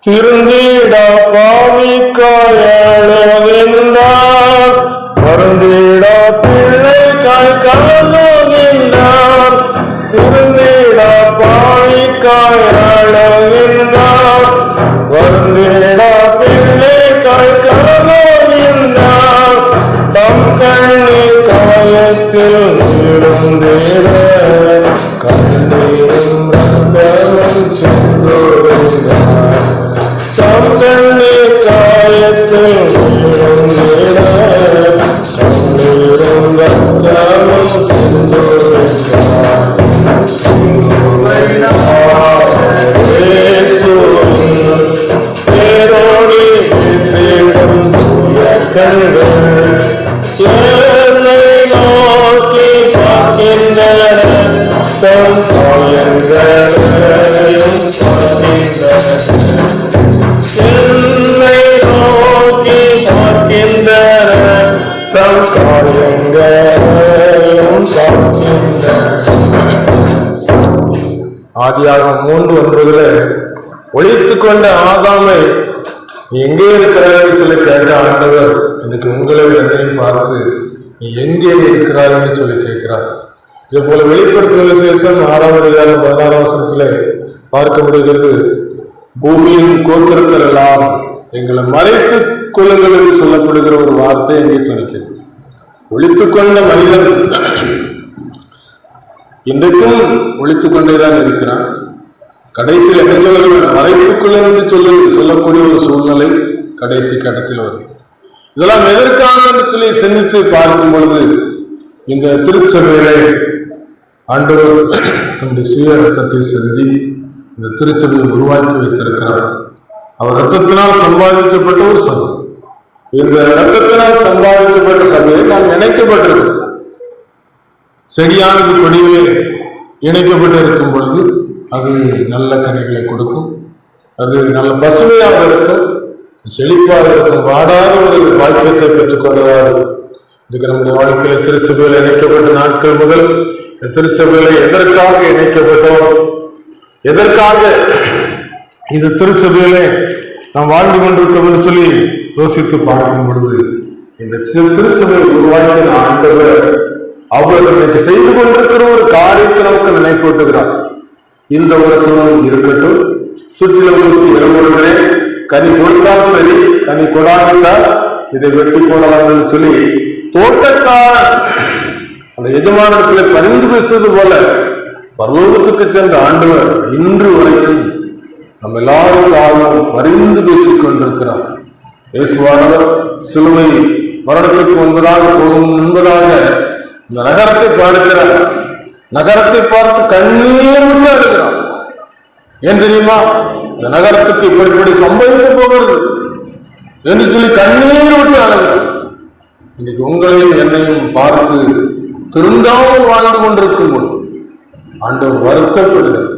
திருந்திட பாவிக்காயழுகின்றார், வருந்திட பிள்ளைக்காய் கலங்குகின்றார். திருந்திட பாவிக்காயழுகின்றார், வருந்திட பிள்ளைக்காய் கலங்குகின்றார். தம் கண்ணி காயத்தில் இருந்திட கண்ணீரும் ரத்தமும் சிந்துகின்றார். தம் கண்ணி காயத்தில் இருந்திட கண்ணீரும் ரத்தமும் சிந்துகின்றார். பேரோடி பேசிடும் கண்கள் என்னை நோக்கி பார்க்கின்றன, தம் காயங்களையும் பார்க்கின்றன. என்னை நோக்கி பார்க்கின்றன, தம் காயங்களையும் பார்க்கின்றன. ஆதியாகமம் 3:9 ஒழித்துக் கொண்ட ஆதாமை நீ எங்கே இருக்கிறாய் சொல்லி கேட்ட ஆண்டவர் இன்னைக்கு உங்களை என்னையும் பார்த்து நீ எங்கே இருக்கிறாய் என்று சொல்லி கேட்கிறார். இதே போல வெளிப்படுத்தும் விசேஷம் 6:16 பார்க்க முடிகிறது. பூமியின் கோத்திரத்தில் எல்லாம் எங்களை மறைத்துக் கொள்ளுங்கள் என்று சொல்லப்படுகிற ஒரு வார்த்தை எங்கே துணிக்கிறது. ஒழித்துக் கொண்ட மனிதன் இன்றைக்கும் ஒழித்துக் கொண்டேதான் இருக்கிறான். கடைசியில் நெஞ்சவர்கள் மறைத்துக் கொள்ள என்று சொல்லக்கூடிய ஒரு சூழ்நிலை கடைசி கட்டத்தில் வரும். இதெல்லாம் எதற்காக என்று சொல்லி சிந்தித்து பார்க்கும் பொழுது இந்த திருச்சபையிலே ஆண்டவர் தன்னுடைய சுய ரத்தத்தை செலுத்தி இந்த திருச்சபையை உருவாக்கி வைத்திருக்கிறார். அவர் ரத்தத்தினால் சம்பாதிக்கப்பட்ட ஒரு சபை. இந்த ரத்தத்தினால் சம்பாதிக்கப்பட்ட சபையை நாம் இணைக்கப்பட்டிருக்கிறோம். செடியானது வடிவிலே இணைக்கப்பட்டு இருக்கும் பொழுது அது நல்ல கனிகளை கொடுக்கும், அது நல்ல பசுமையாக இருக்கும், செழிப்பாக இருக்கும், வாடாத ஒரு பாக்கியத்தை பெற்றுக் கொண்டதாக இதுக்கு நம்முடைய வாழ்க்கையில திருச்சபையில் இணைக்கப்பட்ட நாட்கள் முதல் திருச்சபையில எதற்காக இணைக்கப்பட்டோம், எதற்காக இந்த திருச்சபையிலே நாம் வாழ்ந்து கொண்டிருக்கோம் என்று சொல்லி யோசித்து பார்க்கும் பொழுது இந்த திருச்சபையை உருவாக்கிய ஆண்டவர் அவர் இன்னைக்கு செய்து கொண்டிருக்கிற ஒரு காரியத்தை நமக்கு நினைப்பூட்டுகிறார். இந்த வருஷமும் இருக்கட்டும், சுற்றிலும் 120 கனி கொடுத்தால் சரி, கனி கொடாவிட்டால் இதை வெட்டி போடலாம் என்று சொல்லி தோட்டக்காரன் அந்த எஜமானத்தில் பரிந்து பேசுவது போல பரலோகத்துக்கு சென்ற ஆண்டவர் இன்று வரைக்கும் நம்ம எல்லாருக்காகவும் பரிந்து பேசிக் கொண்டிருக்கிறார். இயேசுவானவர் சிலுவை மரணத்துக்கு போகும் என்பதாக இந்த நகரத்தை பார்க்கிறார். நகரத்தை பார்த்து கண்ணீர் விட்டு அழுகிறார். ஏன் தெரியுமா? இந்த நகரத்துக்கு இப்படி சம்பவிக்க போகிறது என்று சொல்லி கண்ணீர் விட்டு அழுகிறார். இன்னைக்கு உங்களையும் என்னையும் பார்த்து திருந்தாமல் வாழ்ந்து கொண்டிருக்கும் போது ஆண்டவர் வருத்தப்படுகிறார்,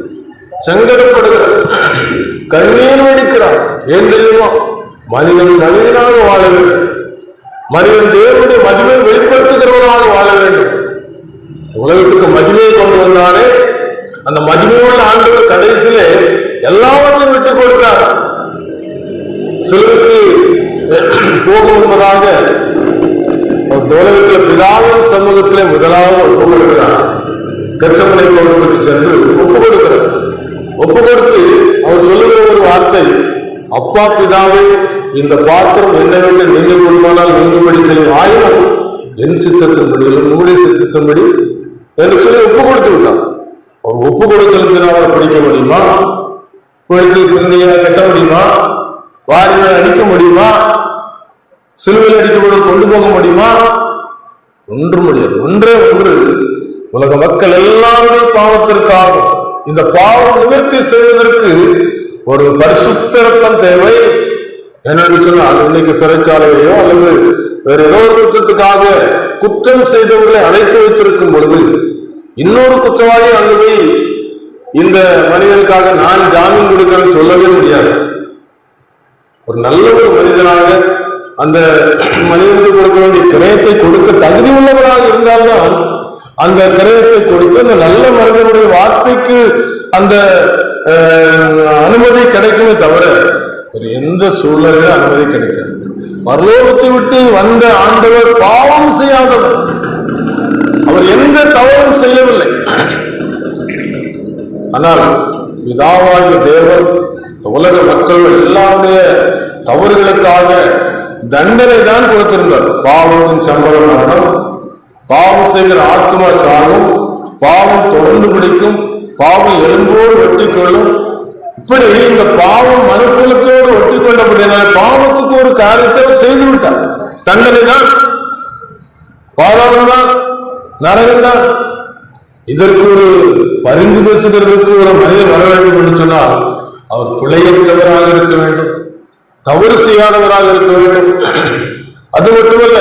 சங்கடப்படுகிறார், கண்ணீர் வடிக்கிறார். ஏன் தெரியுமா? மனிதன் மனிதனாக வாழ வேண்டும், மனிதன் தேவனுடைய மகிமையை வெளிப்படுத்துகிறவராக வாழ வேண்டும். உலகத்துக்கு மகிமையை கொண்டு வந்தாலே அந்த மகிமையுள்ள ஆண்டவர் கடைசியிலே எல்லாவற்றையும் விட்டுக் கொடுத்தார். சிலுவைக்கு போகும் என்பதாக ஒரு உலகத்தில் பிதாவின் சமூகத்திலே முதலாவது ஒப்பு கொடுக்கிறார். கெத்செமனே தோட்டத்துக்கு சென்று ஒப்பு கொடுக்கிறார். ஒப்பு கொடுத்து அவர் சொல்லுகிற ஒரு வார்த்தை, அப்பா பிதாவே, இந்த பாத்திரம் என்னை விட்டு நீங்க கொடுத்தால் நீங்கும்படி செய்யும், ஆயிரம் என் சித்தத்தின்படி உங்களுடைய சித்தத்தின்படி என்று சொல்லி ஒப்பு கொடுத்து விட்டார். அவர் ஒப்பு கொடுத்தல் அவரை பிடிக்க முடியுமா? பிடித்து கட்ட முடியுமா? வாரியை அடிக்க முடியுமா? சிலுவையில் அடிக்கப்பட கொண்டு போக முடியுமா? ஒன்று முடியாது. ஒன்றே ஒன்று, உலக மக்கள் எல்லாருடைய பாவத்திற்காகும் இந்த பாவம் நிவர்த்தி செய்வதற்கு ஒரு பரிசுத்த ரத்தம் தேவை. என்னன்னு சொன்னால் இன்னைக்கு சிறைச்சாலையோ அல்லது வேற ஏதோ ஒரு குற்றத்துக்காக குற்றம் செய்தவர்களை அழைத்து வைத்திருக்கும் பொழுது இன்னொரு குற்றவாளி அங்கு போய் இந்த மனிதனுக்காக நான் ஜாமீன் கொடுக்கிறேன்னு சொல்லவே முடியாது. ஒரு நல்ல ஒரு மனிதனாக அந்த மனிதனுக்கு கொடுக்க வேண்டிய கிரயத்தை கொடுக்க தகுதி உள்ளவராக இருந்தால்தான் அந்த கிரயத்தை கொடுத்து அந்த நல்ல மனிதனுடைய வார்த்தைக்கு அந்த அனுமதி கிடைக்குமே தவிர ஒரு எந்த சூழ்நிலையும் அனுமதி கிடைக்காது. பரலோகத்தை விட்டு வந்த ஆண்டவர் பாவம் செய்யாதவர், அவர் எந்த தவறும் செய்யவில்லை. ஆனால் பிதாவாகிய தேவன் உலக மக்கள் எல்லாருடைய தவறுகளுக்காக தண்டனை தான் கொடுத்திருந்தார். பாவத்தின் சம்பளம் மரணம், பாவம் செய்கிற ஆத்மா சாகும், பாவம் தொடர்ந்து பிடிக்கும், பாவம் எலும்போடு வெட்டி கொள்ளும். இப்படி இந்த பாவம் மனுக்குலத்தோடு ஒட்டி கொண்டபடினால பாவத்துக்கு ஒரு காரியத்தை செய்து விட்டார். தண்டனை தான், பாதாளம் தான், நரகம் தான். இதற்கு ஒரு பரிந்து பேசுகிறதுக்கு ஒரு மனிதர் வர வேண்டும் என்று சொன்னால் அவர் பிழையற்றவராக இருக்க வேண்டும், தவறு செய்யாதவராக இருக்க வேண்டும். அது மட்டுமல்ல,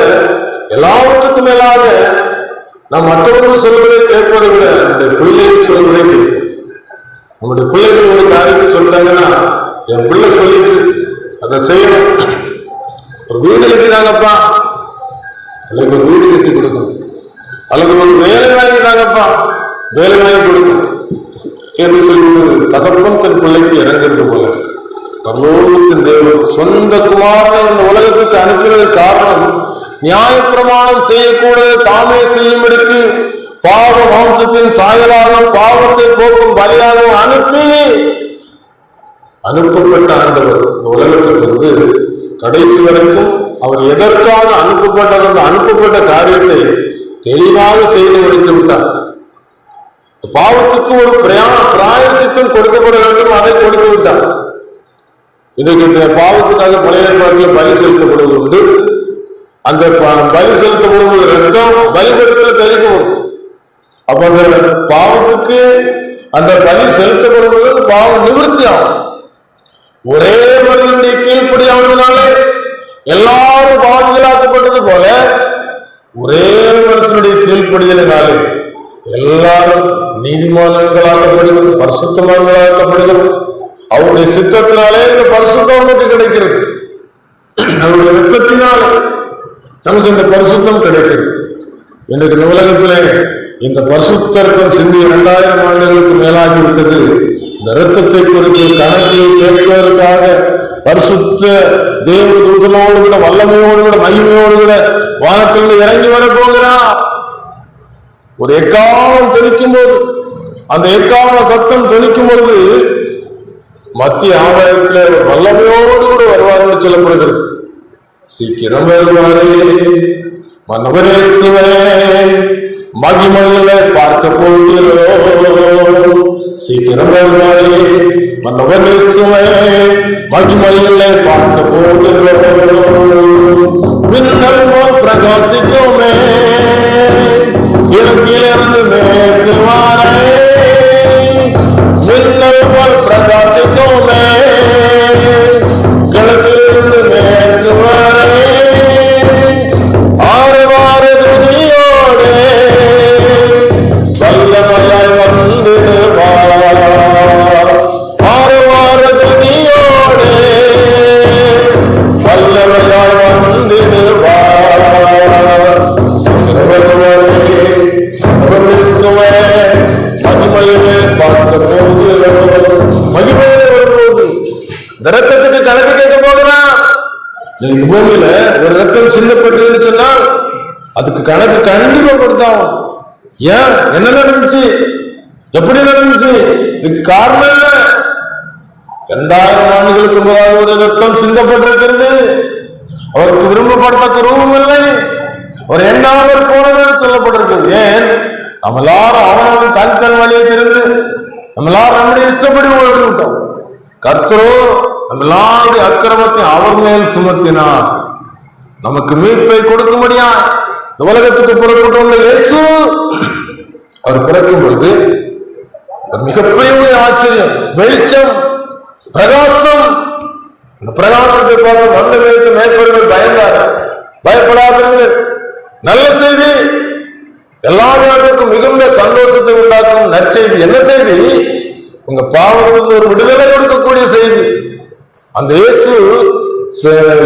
எல்லாவற்றுக்கும் மேலாக நாம் மற்றவர்கள் சொல்வதை கேட்பதை விட அந்த பிள்ளைகள் சொல்வதை கேட்போம். நம்முடைய பிள்ளைகள் ஒரு காரியத்தை சொல்றாங்கன்னா, என் பிள்ளை சொல்லிட்டு அதை செய்யணும். ஒரு வீடு கட்டினாங்கப்பா, அல்லது ஒரு வீடு கட்டி கொடுக்கணும், அல்லது ஒரு வேலை வாங்கிட்டாங்கப்பா, வேலை வாங்கி கொடுக்கணும் என்று சொல்லி தகப்பன் தன் பிள்ளைக்கு இறங்குறது போல பரலோகத்தின் தேவன் சொந்த குமாரனை இந்த உலகத்துக்கு அனுப்பினது காரணம், நியாயப்பிரமாணம் செய்யக்கூடாது தாமே செய்யும்படிக்கு பாவ மாம்சத்தின் சாயலாகவும் பாவத்தை போக்கும் பலியாகவும் அனுப்பப்பட்ட ஆண்டவர் இந்த உலகத்திலிருந்து கடைசி வரைக்கும் அவர் எதற்காக அனுப்பப்பட்டது, அந்த அனுப்பப்பட்ட காரியத்தை தெளிவாக செய்து முடித்து விட்டார். பாவத்துக்கு ஒரு பிராயசித்தம் கொடுக்கப்பட வேண்டும், அதை கொடுத்து விட்டார். இன்றைக்கு பாவத்துக்காக பழைய ஏற்பாட்டில் பலி செலுத்தப்படுவது உண்டு. அந்த பலி செலுத்தப்படுவது ரத்தம் பலிபீடத்தில் தெளிக்கப்படும். அப்ப அந்த பாவத்துக்கு அந்த பலி செலுத்தப்படுவது பாவம் நிவர்த்தி ஆகும். ஒரே மனிதனுடைய கீழ்ப்படியானதுனாலே எல்லாரும் பாவிகளாக்கப்பட்டது போல ஒரே மனுஷனுடைய கீழ்ப்படியலினாலே எல்லாரும் நீதிமான்களாக்கப்படுகிறது, பரிசுத்தமான்களாக்கப்படுகிறது. அவருடைய சித்தத்தினாலே இந்த பரிசுத்தம் நமக்கு கிடைக்கிறது. நம்முடைய ரத்தத்தினாலே நமக்கு இந்த பரிசுத்தம் கிடைக்கிறது. இன்றைக்கு இந்த உலகத்திலே இந்த பரிசுத்தம் சிந்தி 2000 ஆண்டுகளுக்கு மேலாகிவிட்டது. இந்த ரத்தத்தை குறித்து கணக்கில் கேட்பதற்காக பரிசுத்த தேவதூதனோடு கூட வல்லமையோடு கூட மகிமையோடு கூட வானத்திலிருந்து இறங்கி வர போகிறார். ஒரு எக்காலம் தொனிக்கும் போது, அந்த எக்கால சத்தம் தொனிக்கும் பொழுது மத்திய ஆலயத்தில் வல்லமையோடு கூட வருவார் என்று சொல்லப்படுகிறது. சீக்கிரம் வருவாரே மன்னவரேசுவே, மகிமையிலே பார்க்க போகிறோம். சீக்கிரம் வருவாரே மன்னவரேசுவே, மகிமையிலே பார்க்க போகிறோம். மின்னல் போல் பிரகாசிக்குமே, இறங்கிலிருந்து மேற்கு வாரே. மின்னல் போல் பிரகாசிக்குமே, கிழக்கிலிருந்து மேற்கு வாரே. ஆறு துணியோடு வல்லமையாய் வந்து ஆறு துணியோடு வல்லமையாய் வந்து மகிமையிலே பார்க்க போகிறோம். மகிமையிலே வரும்போது இந்த ரத்தத்துக்கு கணக்கு கேட்க போகிறான். இந்த பூமியில ஒரு ரத்தம் சின்னப்பட்டு சொன்னால் அதுக்கு கணக்கு கண்டிப்பா கொடுத்தாகும். ஏன், என்ன நடந்துச்சு, எப்படி நடந்துச்சு, இதுக்கு காரணம் என்ன? 2000 ஆண்டுகளுக்கு முன்பாக ஒரு ரத்தம் சிந்தப்பட்டிருக்கிறது. அவருக்கு விரும்பப்படத்தக்க ரூபம் இல்லை, ஒரு எண்ணாமல் போனது சொல்லப்பட்டிருக்கிறது. ஏன், நம்ம எல்லாரும் அவனவன் தன் வழியை திறந்து நம்ம எல்லாரும் நம்முடைய இஷ்டப்படி ஓடி விட்டோம். கர்த்தரோ நம்ம எல்லாருடைய அக்கிரமத்தை அவர் மேல் சுமத்தினார். நமக்கு மீட்பை கொடுக்க முடியாது. இந்த உலகத்துக்கு புறப்பட்டுள்ள இயேசு அவர் பிறக்கும் பொழுது மிகப்பெரிய ஆச்சரியம், வெளிச்சம், பிரகாசம். இந்த பிரகாசத்தை பார்த்து வந்த வேறு மேற்பர்கள் பயந்தார். பயப்படாதீர்கள், நல்ல செய்தி, எல்லாருக்கும் மிகுந்த சந்தோஷத்தை உண்டாக்கும் நற்செய்தி. என்ன செய்தி? உங்க பாவத்துக்கு ஒரு விடுதலை கொடுக்கக்கூடிய செய்தி. அந்த இயேசு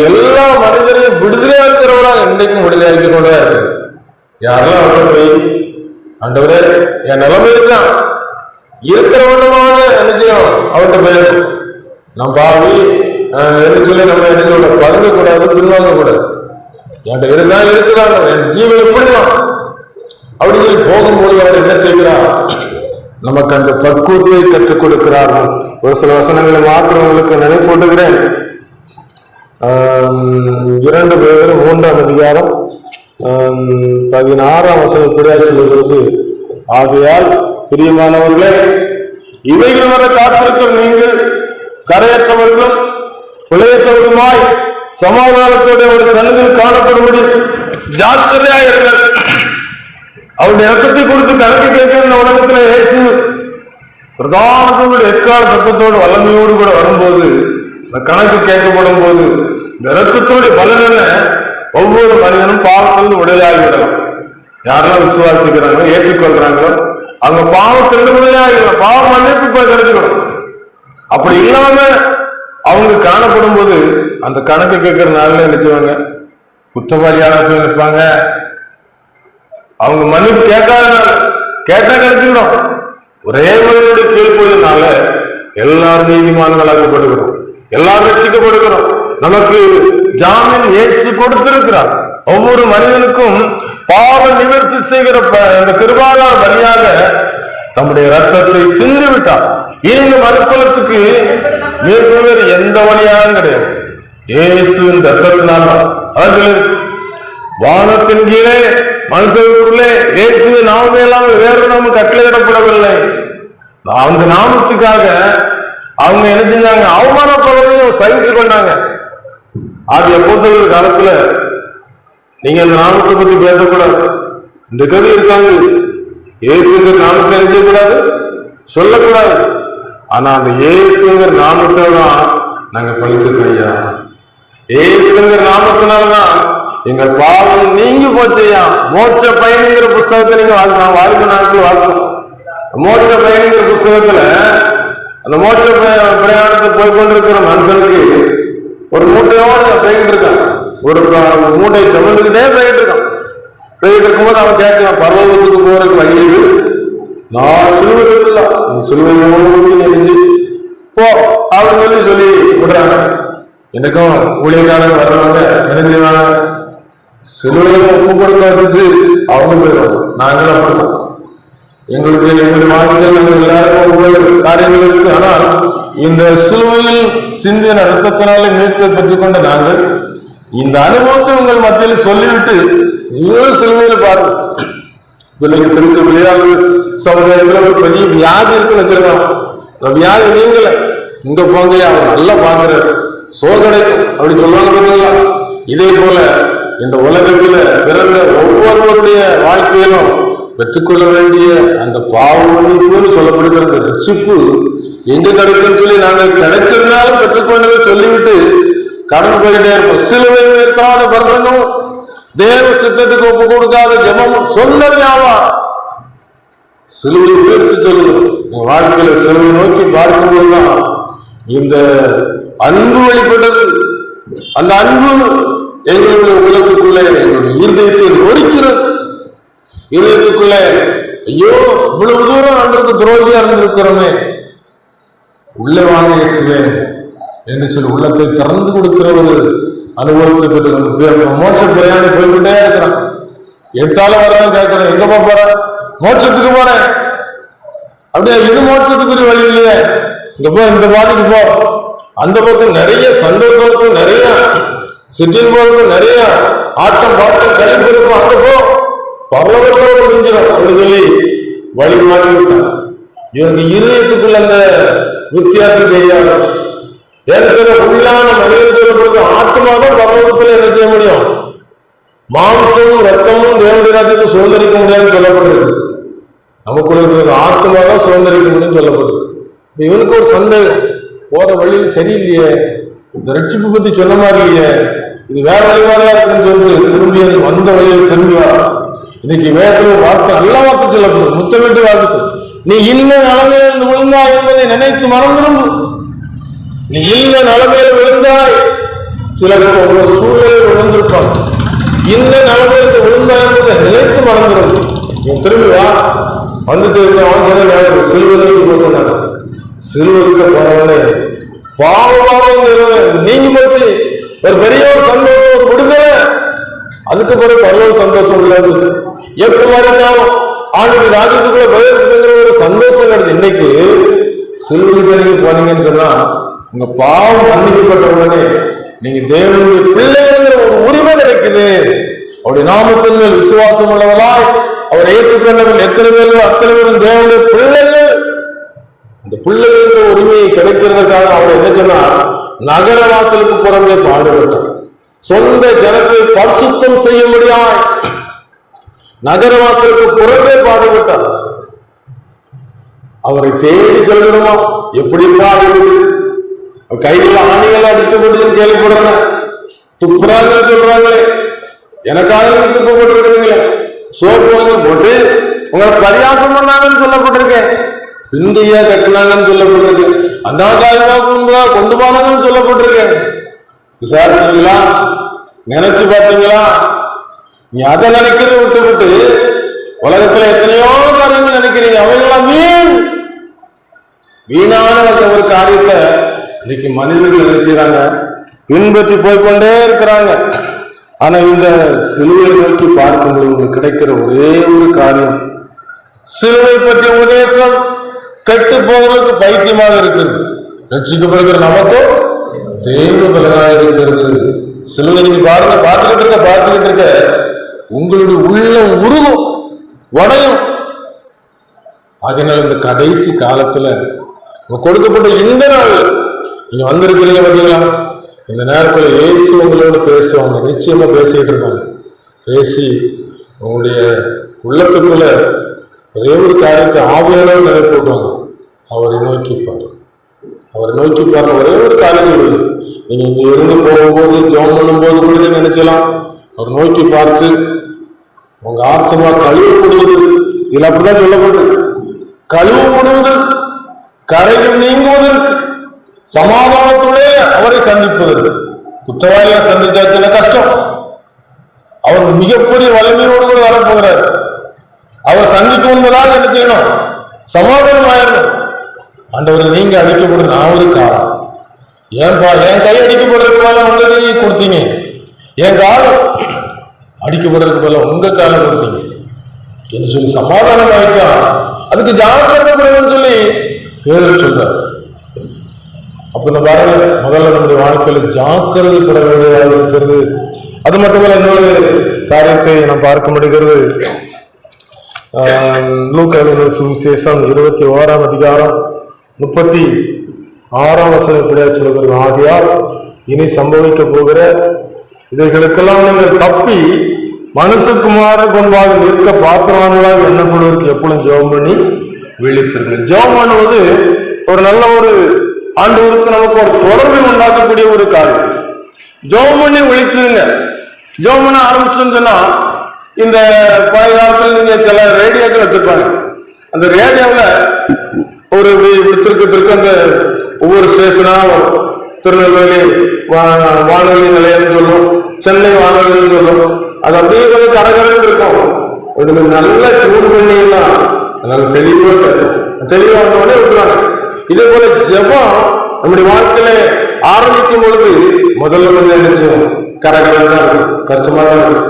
எல்லா மனிதரையும் விடுதலை இருக்கிறவரா என்றைக்கும் விடுதலை ஆக்கி கொண்டா இருக்கு. யாரெல்லாம் அவரை போய் ஆண்டவரே என் நிலைமைதான் இருக்கிறவனமாக நினைச்சோம் அவர்கிட்ட போயிருக்கும். நான் பாவி, என்று சொல்லி நம்ம என்ன சொல்ல பறங்க கூடாது, பின்வாங்க கூடாது. என்கிட்ட இருந்தாலும் இருக்கிறாங்க, என் ஜீவன் எப்படிதான் அப்படின்னு சொல்லி போகும்போது அவர் என்ன செய்கிறார், நமக்கு அந்த பக்குவத்தை கற்றுக் கொடுக்கிறார்கள். ஒரு சில வசனங்களை மாத்திரம் உங்களுக்கு நினைப்பூட்டுகிறேன். 2 பேர் 3ஆம் அதிகாரம் 16ஆம் வசனம் கூட சொல்லுகிறது, ஆகையால் பிரியமானவர்களே, இவைகள் வர காத்திருக்கும் நீங்கள் கரையற்றவர்களும் பிழையற்றவர்களுமாய் சமாதானத்தோட ஒரு சன்னதியில் காணப்படும்படி ஜாக்கிரதையாயிருங்கள். அவருடைய இரத்தத்தை குறித்து கணக்கு கேட்கிற உலகத்துல இயேசு பிரதானத்தோடு எக்கால சத்தத்தோடு வல்லமையோடு கூட வரும்போது, இந்த கணக்கு கேட்கப்படும் போது இந்த இரத்தத்தோடு பலன் என்ன, ஒவ்வொரு மனிதனும் பாவத்திலிருந்து விடுதலையாகிவிடலாம். யாரெல்லாம் விசுவாசிக்கிறாங்களோ ஏற்றுக்கொள்றாங்களோ அவங்க பாவத்திலிருந்து விடுதலையாகிடலாம், பாவம் மன்னிப்பு கிடைச்சிடும். அப்படி இல்லாம அவங்க காணப்படும் போது அந்த கணக்கு கேட்கிற நாள்ல நினைச்சுவாங்க குற்றவாளியாக நினைப்பாங்க. அவங்க மன்னிப்பு கேட்டா கிடைச்சிடும். ஒரே மனிதனுடைய கீழ்ப்பொழுதுனால எல்லாரும் நீதிமான்களாக்கப்படுகிறோம், எல்லாரும் ரட்சிக்கப்படுகிறோம். நமக்கு ஜாமீன் இயேசு கொடுத்திருக்கிறார். ஒவ்வொரு மனிதனுக்கும் பாவ நிவர்த்தி செய்கிற அந்த கிருபாதார வழியாக தம்முடைய ரத்தத்தை சிந்தி விட்டார். இந்த மறுக்குலத்துக்கு வேறு எந்த வழியாகவும் கிடையாது. இயேசுவின் ரத்தத்தினால வானத்தின் கீழே மனுஷனுக்குள்ளே இயேசுவின் நாமமே இல்லாமல் வேறு நாம கட்டளையிடப்படவில்லை. அந்த நாமத்துக்காக அவங்க என்ன செஞ்சாங்க, அவமானப்படுறதையும் சகித்து கொண்டாங்க. ஆகிய அப்போஸ்தலர் காலத்துல நீங்க அந்த நாமத்தை பத்தி பேசக்கூடாது, இந்த கதை இருக்காங்க, இயேசுங்கிற நாமத்தை நினைச்சக்கூடாது, சொல்லக்கூடாது. ஆனா அந்த இயேசுங்கிற நாமத்தை தான் நாங்க பழிச்சிருக்கோம் ஐயா. இயேசுங்கிற நாமத்தினால்தான் எங்கள் பாவம் நீங்கி போச்சையா. மோட்ச பயணிங்கிற புஸ்தகத்தை நீங்க வாசிக்கலாம், வாழ்க்கை நாட்கள் வாசம். மோட்ச பயணிங்கிற புஸ்தகத்துல அந்த மோட்ச பிரயாணத்தை போய்கொண்டிருக்கிற மனுஷனுக்கு ஒரு மூட்டையோடு போய்கிட்டு இருக்கான், ஒரு மூட்டை சுமந்துக்கிட்டே போய்கிட்டு இருக்கான். போய்கிட்டு இருக்கும்போது அவன் கேட்கிறான், பரலோகத்துக்கு போறதுக்கு வழியில் நான் சிலுவை இருக்குல்ல, இந்த சிலுவையோடு நினைச்சு போ அப்படின்னு சொல்லி விடுறாங்க. எனக்கும் ஊழியக்காரங்க வர்றவங்க என்ன செய்வாங்க, சிலுவையில ஒப்பு கொடுக்க வச்சுட்டு அவங்க போயிடுவாங்க. நாங்களும் அப்படிதான், எங்களுக்கு எங்களுடைய வாழ்க்கையில் நாங்கள் எல்லாருக்கும் ஒவ்வொரு காரியங்கள் இருக்கு. ஆனால் இந்த சிலுவையில் சிந்தின ரத்தத்தினாலே மீட்பை பெற்றுக் கொண்ட நாங்கள் இந்த அனுபவத்தை உங்கள் மத்தியில் சொல்லிவிட்டு இவரும் சிலுவையில் பாருங்க. இப்ப நீங்க திருச்சி விளையாடு சமுதாயத்துல ஒரு பெரிய வியாதி இருக்குன்னு வச்சிருக்கோம். அந்த வியாதி நீங்கள இங்க போங்க, அவர் நல்லா பாக்குற சோதனைக்கும் அப்படி சொல்லுவாங்க. இதே போல இந்த உலகத்துல பிறந்த ஒவ்வொருவருடைய வாழ்க்கையிலும் பெற்றுக்கொள்ள வேண்டிய அந்த பாவம் சொல்லப்படுகிற ரட்சிப்பு எங்க கிடைக்குன்னு சொல்லி நாங்கள் கிடைச்சதுனாலும் பெற்றுக்கொண்டதை சொல்லிவிட்டு கடந்து போயிட்டே இருப்போம். சிலுவை உயர்த்தாத பிரசங்கம், தேவ சித்தத்துக்கு ஒப்பு கொடுக்காத ஜெபமும் சொன்னது யாவா? சிலுவை உயர்த்தி சொல்லுவோம். வாழ்க்கையில சிலுவை நோக்கி பார்க்கும்போதுதான் இந்த அன்பு வெளிப்பட்டது. அந்த அன்பு எங்களுடைய உலகத்துக்குள்ளே எங்களுடைய இருதயத்தை நொறுக்கிறது. இருதயத்துக்குள்ளே ஐயோ இவ்வளவு தூரம் அன்றைக்கு துரோகியா இருந்திருக்கிறோமே, உள்ளே வாங்க இயேசுவே என்று சொல்லி உள்ளத்தை திறந்து கொடுக்கிற ஒரு அனுபவத்தை பெற்று மோட்ச பிரயாணி போய்கிட்டே இருக்கிறான். எடுத்தாலும் வரதான் கேட்கிறேன், எங்கப்பா போறேன்? மோட்சத்துக்கு போறேன். அப்படியே இது மோட்சத்துக்குரிய வழி இல்லையே, இங்க போ, இந்த பாதிக்கு போ, அந்த பக்கம் நிறைய சந்தோஷம் இருக்கும், நிறைய சிட்டின் போறதுக்கும் நிறைய ஆட்டம் பாட்டம் கழிப்பு இருக்கும், அங்க போ பரவலோடு முடிஞ்சிடும் அப்படின்னு சொல்லி வழி மாறி விட்டான். இவங்க இருதயத்துக்குள்ள அந்த வித்தியாசம் தெரியாது. உள்ளான மனிதர்களுக்கு ஆத்மாதான் பரலோகத்துல என்ன செய்ய முடியும், மாம்சமும் ரத்தமும் தேவனுடைய ராஜ்யத்தை சுதந்திரிக்க முடியாதுன்னு சொல்லப்படுறது. நமக்குள்ள இருக்கிற ஆத்மாதான் சுதந்திரிக்க முடியும்னு சொல்லப்படுது. இவனுக்கு ஒரு சந்தேகம், போற வழியில் சரியில்லையே, இந்த ரட்சிப்பு பத்தி சொன்ன மாதிரி இல்லையே, இது வேற வழிபாடா இருக்குன்னு சொல்லிட்டு திரும்பி அது வந்த வழியில் திரும்பி வர. இன்னைக்கு வேற வார்த்தை நல்ல வார்த்தை சொல்லப்படுது, முத்தமிட்டு வாசிக்கும். நீ இன்ன நிலைமையிலிருந்து விழுந்தாய் என்பதை நினைத்து மனம் திரும்பு. நீ இன்ன நிலைமையில விழுந்தாய், சிலர் ஒவ்வொரு சூழ்நிலையில் விழுந்திருப்பாங்க. இந்த நிலைமையிலிருந்து விழுந்தாய் என்பதை நினைத்து மனம் திரும்பு. நீ திரும்பி வா. வந்துட்டு சிலுவருக்கு போனாங்க. சிலுவருக்கு போனவனே பாவமாக நீங்கி போச்சு, ஒரு பெரிய ஒரு சந்தோஷம், ஒரு விடுதலை. அதுக்கு பிறகு பரலோக சந்தோஷம் உள்ளது. எப்படி இருந்தாலும் ஆண்டுக்கு ராஜ்யத்துக்குள்ள பிரவேசிக்கிற ஒரு சந்தோஷம் கிடையாது. இன்னைக்கு சிலுவைக்கு நீங்க போனீங்கன்னு சொன்னா உங்க பாவம் மன்னிக்கப்பட்ட உடனே நீங்க தேவனுடைய பிள்ளைங்கிற ஒரு உரிமை கிடைக்குது. அவருடைய நாமத்தின் மேல் விசுவாசம் உள்ளவர்களாய் அவர் ஏற்றுக்கொண்டவர்கள் எத்தனை பேர்கள் அத்தனை பேரும் தேவனுடைய பிள்ளைகள். அந்த பிள்ளைங்கிற உரிமையை கிடைக்கிறதுக்காக அவர் என்ன சொன்னா, நகர வாசலுக்கு புறமே பாடுபட்டார். சொந்த ஜனத்தை பரிசுத்தம் செய்ய முடியாது, நகர வாசலுக்கு புறமே பாடுபட்டார். அவரை தேடி செல்லணுமா? எப்படி கையில் ஆணிகள் அடிக்கப்பட்டதுன்னு கேள்விப்படுறேன். துப்புறாங்க சொல்றாங்களே, எனக்காக துப்பப்பட்டிருக்கிறீங்களே, சோப்பு போட்டு உங்களை பரியாசம் பண்ணாங்கன்னு சொல்லப்பட்டிருக்கேன். பிந்தையா கட்டினாங்கன்னு சொல்லப்பட்டிருக்கு. அண்ணாக்காரங்களா கொண்டு போனாங்கன்னு சொல்லப்பட்டிருக்கேன். விசாரிச்சீங்களா? நினைச்சு பார்த்தீங்களா? நீ அதை நினைக்கிறத விட்டு விட்டு உலகத்துல எத்தனையோ காரியங்கள் நினைக்கிறீங்க. அவைகளாம் வீணான ஒரு காரியத்தை இன்னைக்கு மனிதர்கள் என்ன செய்யறாங்க, பின்பற்றி போய்கொண்டே இருக்கிறாங்க. ஆனா இந்த சிலுவை நோக்கி பார்க்கும்போது உங்களுக்கு கிடைக்கிற ஒரே ஒரு காரியம், சிலுவை பற்றிய உபதேசம் கெட்டு போவதற்கு பைத்தியமாக இருக்கிறது. ரட்சிக்கப்படுகிற நமக்கும் தெய்வ பலனாக இருக்கிறது. சிலுவை நீங்க பாருங்க, பார்த்துக்கிட்டு இருக்க உங்களுடைய உள்ளம் உருகும், உடையும். அதனால இந்த கடைசி காலத்துல கொடுக்கப்பட்ட இந்த நாள் நீங்க வந்திருக்கிறீங்க பார்த்தீங்களா, இந்த நேரத்தில் ஏசி உங்களோடு பேசுவாங்க, நிச்சயமா பேசிட்டு இருப்பாங்க. பேசி உங்களுடைய உள்ளத்துக்குள்ள ஒரே ஒரு காரியத்தை ஆவியானவர் நிலைப்போட்டுவாங்க. அவரை நோக்கிப்பார், அவரை நோக்கிப்பார். ஒரே ஒரு காரியம் நீங்க இங்க இருந்து போகும்போது ஜெபம் பண்ணும்போது கூட நீங்க நினைச்சலாம், அவர் நோக்கி பார்த்து உங்க ஆத்மா கழுவப்படுவது. இதுல அப்படிதான் சொல்லப்பட்டிருக்கு, கழுவப்படுவதற்கு, கரைகள் நீங்குவதற்கு, சமாதானத்துடைய அவரை சந்திப்பதற்கு. குற்றவாளியா சந்திச்சாச்சுன்னா கஷ்டம். அவர் மிகப்பெரிய வலிமையோடு கூட வரப்போகிறார். அவர் சந்திக்கும் என்பதால் என்ன செய்யணும், சமாதானம் ஆயிடணும். ஆண்டவர் நீங்க அடிக்கப்படுற நான் ஒரு காலம், ஏன்பா என் கை அடிக்கப்படுறதுக்கு மேல உங்க கையை கொடுத்தீங்க, என் காலம் அடிக்கப்படுறதுக்கு மேல உங்க காலம் கொடுத்தீங்க என்று சொல்லி சமாதானம் ஆயிட்டா. அதுக்கு ஜாக்கிரதைன்னு சொல்லி பேர் சொல்றார். அப்ப இந்த பாருங்க, முதல்ல நம்முடைய வாழ்க்கையில ஜாக்கிரதைப்பட வேண்டியதாக இருக்கிறது. அது மட்டுமல்ல, இன்னொரு காரியத்தை நாம் பார்க்க முடிகிறது. லூக்கா சுவிசேஷம் 21ஆம் அதிகாரம் 36ஆம் வசனம் இப்படியா சொல்கிறது, ஆகையால் இனி சம்பவிக்க போகிற இதைகளுக்கெல்லாம் நீங்கள் தப்பி மனுஷகுமார முன்பாக நிற்க பாத்திரவான்களாக எண்ணப்படுவதற்கு எப்பொழுதும் ஜெபம் பண்ணி விழித்திருங்கள். ஜெபம் பண்ணுவது ஒரு நல்ல ஒரு ஆண்டவருக்கு நமக்கு ஒரு தொடர்பை உண்டாக்கக்கூடிய ஒரு காரியம். ஜெபம் பண்ணி விழித்திருங்க. ஜெபம் பண்ண ஆரம்பிச்சுன்னு சொன்னா, இந்த பழைய காலத்துல நீங்க சில ரேடியோக்கள் வச்சிருப்பாங்க. அந்த ரேடியோவில் ஒரு திருக்க அந்த ஒவ்வொரு ஸ்டேஷனா திருநெல்வேலி வானொலி நிலையம் சொல்லும், சென்னை வானொலி சொல்லும். அது அப்படியே கொஞ்சம் கரகரன்னு இருக்கும். நல்ல டியூன் பண்ணிலாம் அதனால தெளிவா உடனே விட்டுறாங்க. இதே போல ஜெபம் நம்முடைய வாழ்க்கையில ஆரம்பிக்கும் பொழுது முதல்ல கொஞ்சம் நினைச்சோம் கரகரம் தான் இருக்கும், கஷ்டமா தான் இருக்கும்.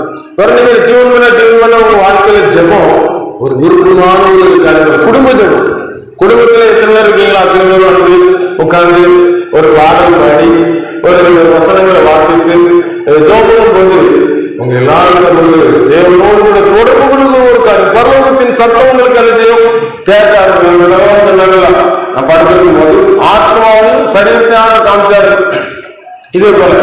நீங்க டியூன் பண்ண உங்க வாழ்க்கையில ஜெபம் ஒரு விருப்பமான ஒரு காரியம். குடும்ப ஜெபம், குடும்பத்துல எத்தனை பேர் இருக்கீங்களா அத்தனை பேர் வந்து உட்கார்ந்து ஒரு பாடல் பாடி ஒரு வசனங்களை வாசித்து ஜெபம் போது உங்க எல்லாரும் தேவனோடு கூட தொடர்பு கொள்ளும் ஒரு காரியம். பரலோகத்தின் சட்டம் உங்களுக்கு அதை செய்யும் கேட்காது. நான் படுத்திருக்கும் போது ஆத்மாவையும் சரீரத்தையான காமிச்சாரு. இதே போல